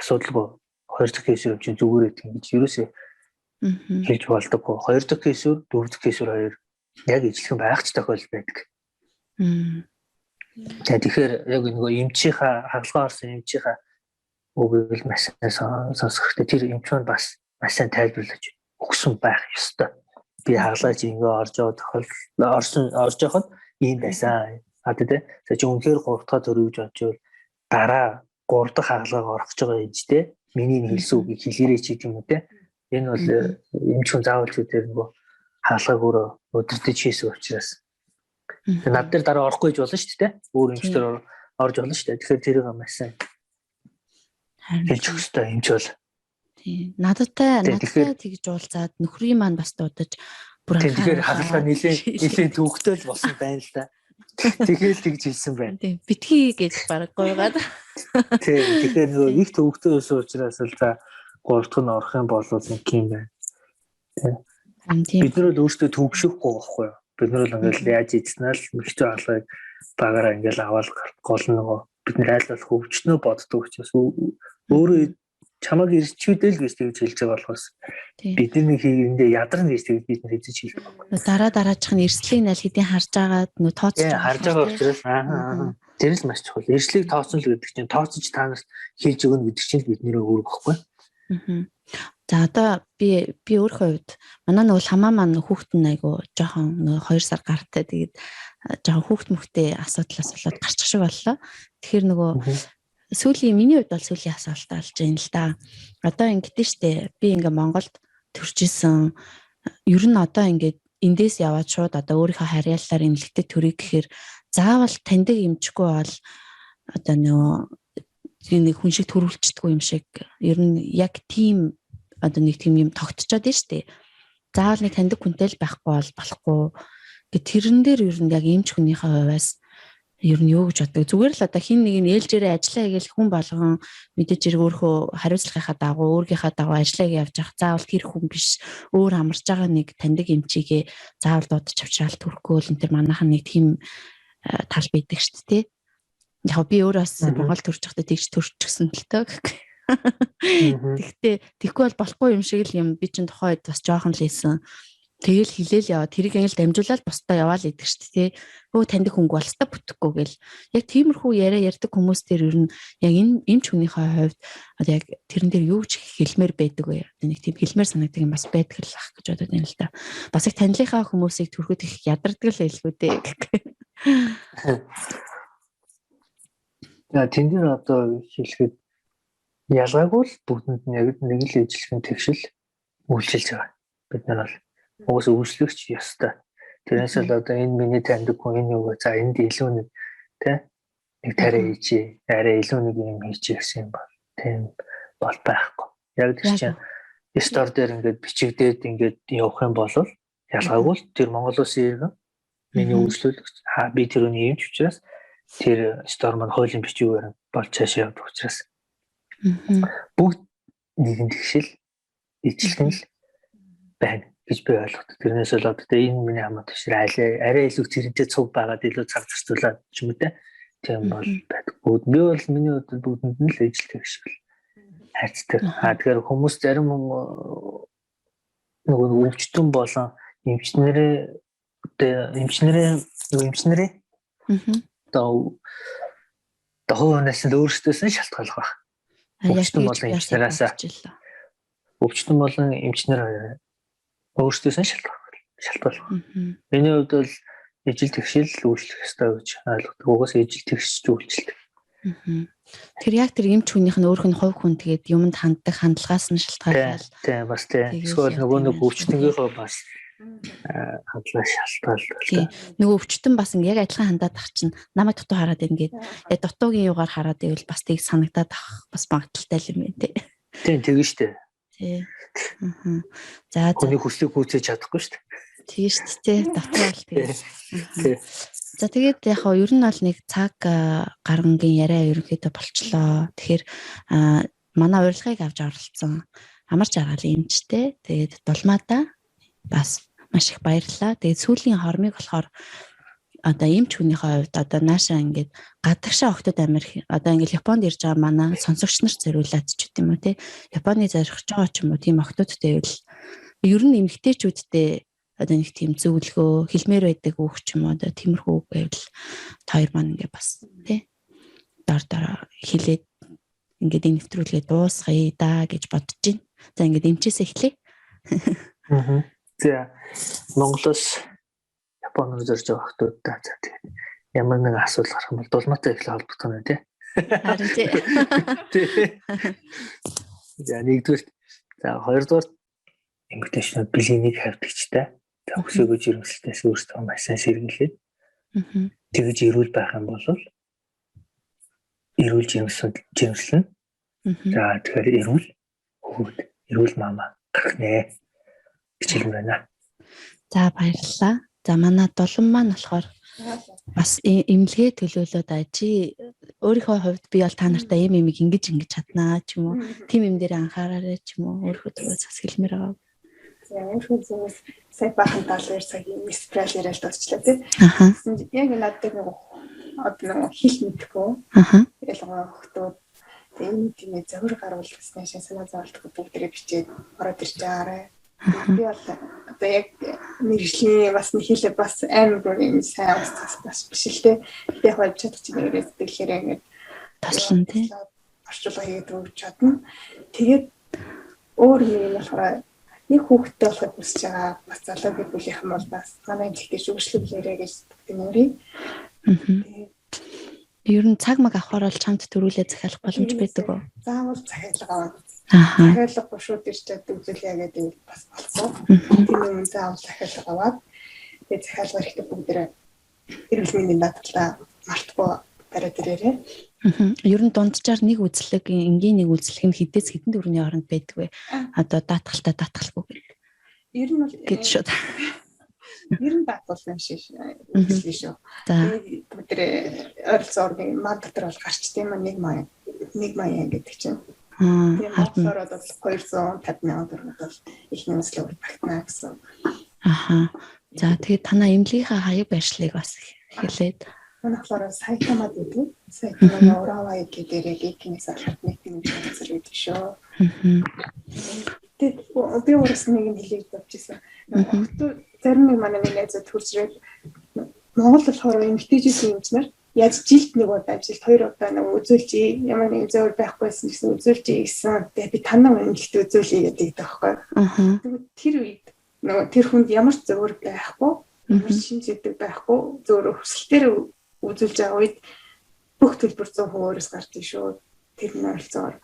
S3: асуудалгүй хоёр дахь кейсэр чинь зүгээр гэж ерөөсөө хэлж болдоггүй. Хоёр дахь кейсэр, дөрөв дэх кейсэр хоёр яг ижлэхэн байх ч тохиолдол байдаг. Тэгэхээр яг нөгөө эмчийнхаа хагалгаа орсон эмчийнхаа үгийг л маш сайн сонсох хэрэгтэй. Тэр эмч маань бас маш сайн тайлбарлаж өгсөн байх ёстой. би хаглаж ингээ орж яваад орж явахад ийм байсан. Тэгээ за чи үнэхээр 3 дахь төрөж очивол дараа 3 дахь хагалгаар орох гэж байгаа ээжтэй миний хэлсэн үгийг хэлээрэй ч гэдэг юм уу те. Энэ бол эмч хүн заавал ч үгээр нөгөө хаалгааг өөрөө өдөртөж хийсэн учраас. Тэгээ над дээр дараа орохгүй гэж болно шүү дээ. Өөр эмчтэр орж болно шүү дээ. Тэгэхээр тэрийг амарсан. Хэлж өгөх хэрэгтэй эмч бол.
S1: Тийм. Надтай тэгж уулзаад нөхрийн маань бас дуудаж бүр
S3: тэгэхээр хаалгаа нилээ төвөгтэй л болсон байна л да. Тэгэхээр тэгж хэлсэн байна.
S1: Тийм. Битгий гэж баг гойгаад.
S3: Тийм. Тэгэхээр нөгөө их төвөгтэй байсан учраас л за 3 дахь нь орох юм бол нэг юм байна. Бид нар л өөрсдөө төвөгшөхгүй байхгүй юу? Бид нар л ингээл яаж ийдснээр л мэгчтэй хаалгыг багаараа ингээл аваад гол нөгөө бид нар айлал хөвчнөө боддог учраас өөрөө чамаг ирчүүдэл гэж тэгж хэлж байгаа болохоос бидний хийгэндээ ядарна гэж тэгж бид нар хийж хэлдэг байна.
S1: Дараачих нь эрсдлийг аль хэдийн харж агаад нөө тооцож
S3: харж байгаа учраас тэр л маш чухал. Эрсдлийг тооцно л гэдэг чинь тооцож та нарт хийж өгнө гэдэг чинь бидний өөр байхгүй.
S1: За одоо би өөрийнхөө хувьд манай нөгөө хамаа маань хүүхэд нь айгу жоохон нөгөө 2 сар гартай тэгээд жоохон хүүхэд мөхтэй асуудлаас болоод гарчих шиг боллоо. Тэгэхээр нөгөө миний хувьд бол сүүлийн асуулт болж байна л да. Одоо ингэдэж штэ би ингээ Монголд төрж исэн. Ер нь одоо ингээд эндээс яваад шууд одоо өөрийнхөө харьяалалаар эмнэлэгтээ төрөй гэхээр заавал таньдаг эмчгүй бол одоо нэг хүн шиг төрүүлчихдэггүй юм шиг. Ер нь яг тийм одоо нэг тийм юм тогтцоод байна штэ. Заавал нэг таньдаг хүнтэй л байхгүй бол болохгүй. Гэ тэрэн дээр ер нь яг эмч хүнийхээ хувьас ер нь юу гэж боддог. Зүгээр л одоо хин нэг нь ээлжээрээ ажиллаа хийгээл хүн болгон мэдээж хэрэг өөрөө хариуцлагынхаа дагуу өөргийнхаа дагуу ажиллаа явж явах заавал тэр хүн биш өөр амарч байгаа нэг таньдаг эмчигээ заавал дуудаж авчраал төрөхгүй л энэ тэр манайхан нэг тийм тал байдаг шүү дээ. Яг би өөрөөс Монгол төрж байхдаа тэгж төрчихсөн л тоо. Тэгтээ тэггүй бол болохгүй юм шиг л юм би чинь тухайд бас жоохон л ийсэн. Тэгэл хилээл яваа тэрийг ангил дамжуулаад бусдаа яваал идэг шүү дээ. Өө таньдаг хөнгө болстой бүтэхгүй гэл. Яг тиймэрхүү яриа ярьдаг хүмүүс дээр ер нь яг энэ эмч хүнийхээ хувьд одоо яг тэрэн дээр юу ч хэлмээр байдаг вэ? Нэг тийм хэлмээр санагддаг юм бас байдаг л ах гэж бодод байна л да. Бас их танилынхаа хүмүүсийг төрөхөд их ядардаг л байлгүй дээ.
S3: Яа тэн дээр одоо хэлэхэд ялгаагүй л бүгдэнд нь яг нэг л ижлэхэн тэгшил үйлчилж байгаа. Бид нар бол уус үйлчлэгч ёстой. Тэрнээс л одоо энэ миний таньдаг хүн энэ юу вэ? За энд илүү нэг нэг тариа хийчээ. Арай илүү нэг юм хийчээ гэсэн юм бол тийм бол байхгүй. Яг тэр чинь стор дээр ингээд бичигдээд ингээд явах юм бол ялгаагүй л тэр Монгол улсын иргэн миний үйлчлүүлэгч би тэр үний юмч учраас тэр стор маань хуулийн бичгээр болж цаашаа явдаг учраас бүгд нэгэн тэгшил ижлэхэн л байна гэж би ойлгодог. Тэрнээс бол одоо энэ миний хамаа төвшөр арай илүү зэрэгтэй цуг байгаад илүү цаг зарцуулаад ч юм уу тийм бол байдаг. Бүгд би бол миний хувьд бүгдэнд нь л ижлэх шиг л хайцдаг. Тэгэхээр хүмүүс зарим нөгөө өвчтөн болон эмчнэрээ доогоонаас л өөрсдөөс нь шалтгаалх баг. Өвчтөн болон эмчнэр өөрсдөөс нь шалтгаалх. Миний хувьд бол ижил тэгшил үйлчлэх ёстой гэж ойлгодог. Угаас ижил тэгшиж үйлчлдэг.
S1: Тэр яг тэр эмч хүнийх нь өөрх нь хувь хүн тэгээд юмд ханддаг хандлагаас нь шалтгаалал.
S3: Тийм бас тийм. Эсвэл нөгөө өвчтөнгийнхөө бас хадлаа шалтгаалдаг.
S1: Нөгөө өвчтөн бас яг адилхан хандаад ах чинь намайг дутуу хараад ингээд яг дутуугийн югаар хараад ивэл бас тийг санагдаад ах бас магадaltaй юм байна тий.
S3: Тийм тэгэн штэ.
S1: Тий. За
S3: хүний хүслийг гүйцээж чадахгүй штэ.
S1: Тийм штэ тий. Дутуу бол тий. За тэгээд яг нь ер нь бол нэг цаг гарангийн яриа ерөнхийдөө болчлоо. Тэгэхээр манай урилгыг авч оролцсон амар жаргал эмчтэй. Тэгээд дулмаада бас маш их баярлалаа. Тэгээд сүүлийн хормыг болохоор одоо эмч хүнийхээ хувьд одоо наашаа ингээд гадагшаа охтод амир одоо ингээд Японд ирж байгаа манай сонсогч нарт зориулаад ч гэдэм үү те. Японы зорих ч байгаа ч юм уу тийм охтодтэй байвал ер нь эмэгтэйчүүдтэй одоо нэг тийм зөвлөгөө хэлмээр байдаг үг ч юм уу одоо тиймэрхүү үг байвал хоёр маань ингээд бас те дараа хэлээд ингээд энэ нэвтрүүлгээ дуусгая да гэж бодож байна. За ингээд эмчээсээ эхлэе.
S3: За Монголоос Япон руу зорж байгаа хүмүүстээ за тэгээд ямар нэг асуудал гарах юм бол дулмаатай их холбогдох нь тий.
S1: Харин тий.
S3: За нэгдүгээр за хоёрдугаар эмгтээчнүүд билинийг хавьдагчтай. За өсөөгөө жирэмслэлтээс өөрсдөө маш сайн сэргийлээд тэгж ирүүл байх юм бол ирүүл жирэмслэн. За тэгэхээр ирүүл хөвгд ирүүл мама гарах нэ. Хичээл байна.
S1: За баярлалаа. За манай дулан маань болохоор бас эмнэлгээ төлөөлөөд чи өөрийнхөө хувьд би бол та нартай юм ингэж чаднаа ч юм уу. Тим юм дээр анхаараарай ч юм уу. Өөрийнхөө зүгээс бас хэлмээр байгаа.
S4: За өөрийнхөө зүгээс сая бахан талаар цагийн мистрал яриад дуусчлаа тий. Яг надад нэг одоо хэл мэдгүй. Ялангуяа хөлтөө энэ тийм зөвөр гаруулсан санаа зовлтгүй бүгдээ бичээд ороод ирж байгаарай. Би бол одоо яг мэржлийн бас нэг хэлээ бас амар юм сайн бас биш л те. Би яг болж чадчих нэрээ сэтгэлээр ингээд
S1: таслан тий.
S4: орчуулга хийгээд өгч чадна. Тэгээд өөр юм болохоор нэг хүүхдтэй болохыг хүсэж байгаа бас залуугийн бүлийнхэн бол бас манай эмэгтэй шүүгшлэг яриа гэж тэмэрээ.
S1: Ер нь цаг маг авахаар бол чамд төрүүлээ захиалах боломж байдаг уу?
S4: Заавал захиалга аваад. Захиалга шууд ирж чаддаг зүйлээ гэдэг бас болсон. Тийм юм заавал захиалга аваад тэгээд захиалга хэрэгтэй бүгдээ эрүүл мэндийн даатгалаа мартахгүй бариад ирээрээ.
S1: Ер нь дунджаар нэг үзлэг, энгийн нэг үзлэг нь хэдээс хэдэн төгрөгийн хооронд байдаг вэ? Одоо даатгалгүй гэх.
S4: Ер нь бол
S1: гэж шүү.
S4: Ер нь даатгал юм шиг үзлээ шүү. Тэгээд бүгдээ ойролцоогоор мад дотор бол гарч тийм нэг маяг гэдэг чинь. Тэгэхээр бол 250,000 төгрөг бол их нэмслэг багтана гэсэн.
S1: За тэгээд танаа эмнэлгийнхаа хаяг байршлыг бас хэлээд.
S4: Манайхлаараа сайтамад гэдэг. Сайтамаа Уравай гэдэг гикнээс алхад нэг юм зэрэг гэдэг шүү. Тэгээд би өөрөөс нэг юм хэлээд авчихсан. Зарим нэг манай нэг найзад хурцрээд Монгол болохоор эмэгтэйчүүдийн эмчнэр яаж жилд нэг удаа жилд 2 удаа нэг үзүүлж ямар нэг зөвөр байхгүйсэн гэсэн үзүүлж ийсэн. Тэгээд би танаа эмэгтэй үзүүлээ гэдэг таахгүй. Тэгээд тэр үед нөгөө тэр хүнд ямар ч зөвөр байхгүй, ямар шинж зэдэг байхгүй, зөвөр өсөлтөөр үзүүлж байгаа үед бүх төлбөр 100% гардаг шүү. Тэр нь ойролцоогоор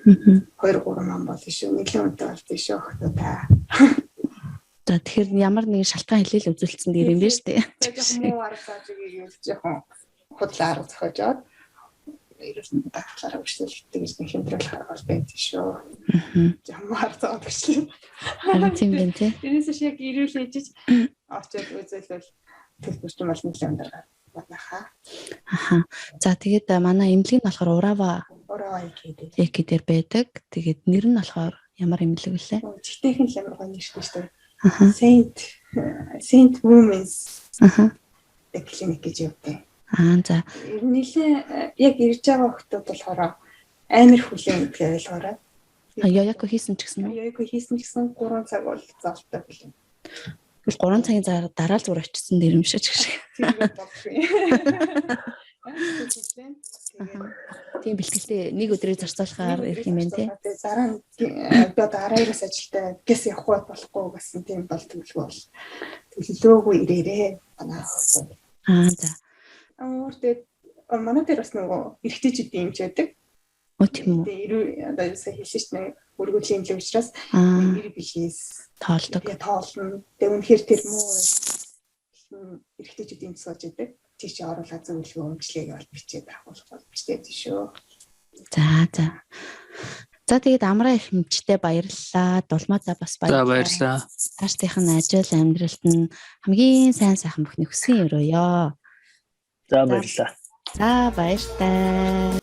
S4: 2-3 ман болно шүү. Нэлийн үнэтэй болдог шүү хөөе та.
S1: За тэгэхээр ямар нэгэн шалтгаан хэлэл үзүүлсэн дээр юм байна шүү дээ.
S4: Тэгэхээр муу арга заажгийг хэлж жоохон худлаар зохиожоод ерөөсөн даатгалаараа үйлчлүүлдэг гэж нэг хэмдрэл харгал байдаг шүү. Ямар зооглохгүй.
S1: Харин тийм байна тий.
S4: Тэрнээс шиг ирүүл ээжиж очоод үзүүлэл төлбөрч юм бол нэлийн өндөр батнаха.
S1: За тэгээд манай эмнэлэг нь болохоор
S4: Уравай
S1: гэдэг байдаг. Тэгээд нэр нь болохоор ямар эмнэлэг вүлээ?
S4: Жигтэйхэн л ямар гоё нэртэй шүү дээ. Saint Women's clinic гэж явдаг.
S1: За.
S4: Нилээ яг ирж байгаа хүмүүс болохоор амар хүлээн гэдгийг ойлгоорой.
S1: Яяко хийсэн ч гэсэн.
S4: Яяко хийсэн ч гэсэн 3 цаг бол зовлтой билээ.
S1: 3 цагийн дараа л зүгээр очсон дэр юм шиг шиг. Тийм бэлтгэлтэй нэг өдрийг зарцуулахаар ирэх юм байна тий.
S4: Дараа нь одоо 12-оос ажилдаа гэс явах болохгүй гэсэн тийм бол төлөвлөгөө бол төлөвлөгөөгүй ирээрээ манай хот.
S1: За.
S4: Өөртөө манай дээр бас нөгөө эрэгтэйчүүдийн юмч байдаг.
S1: Тийм үү.
S4: Тэгээ одоо сая хэлсэн чинь өргөдлийн имлэг учраас эр бихээс
S1: тоолдог.
S4: Тоолно. Тэгээ үнэхээр тэр муу эрэгтэйчүүдийн юмс сууж байдаг. Тийч оруулаад зөвлөгөө өмчлэгийг бол бичээд авах боломжтой шүү.
S1: За. За тэгээд амраа их хэмжтэй баярлалаа. Дулмаатаа бас
S3: баярлалаа.
S1: Таашдынхын ажил амьдралд нь хамгийн сайн сайхан бүхний хүсье өрөөё.
S3: За баярлалаа.
S1: За баяртай.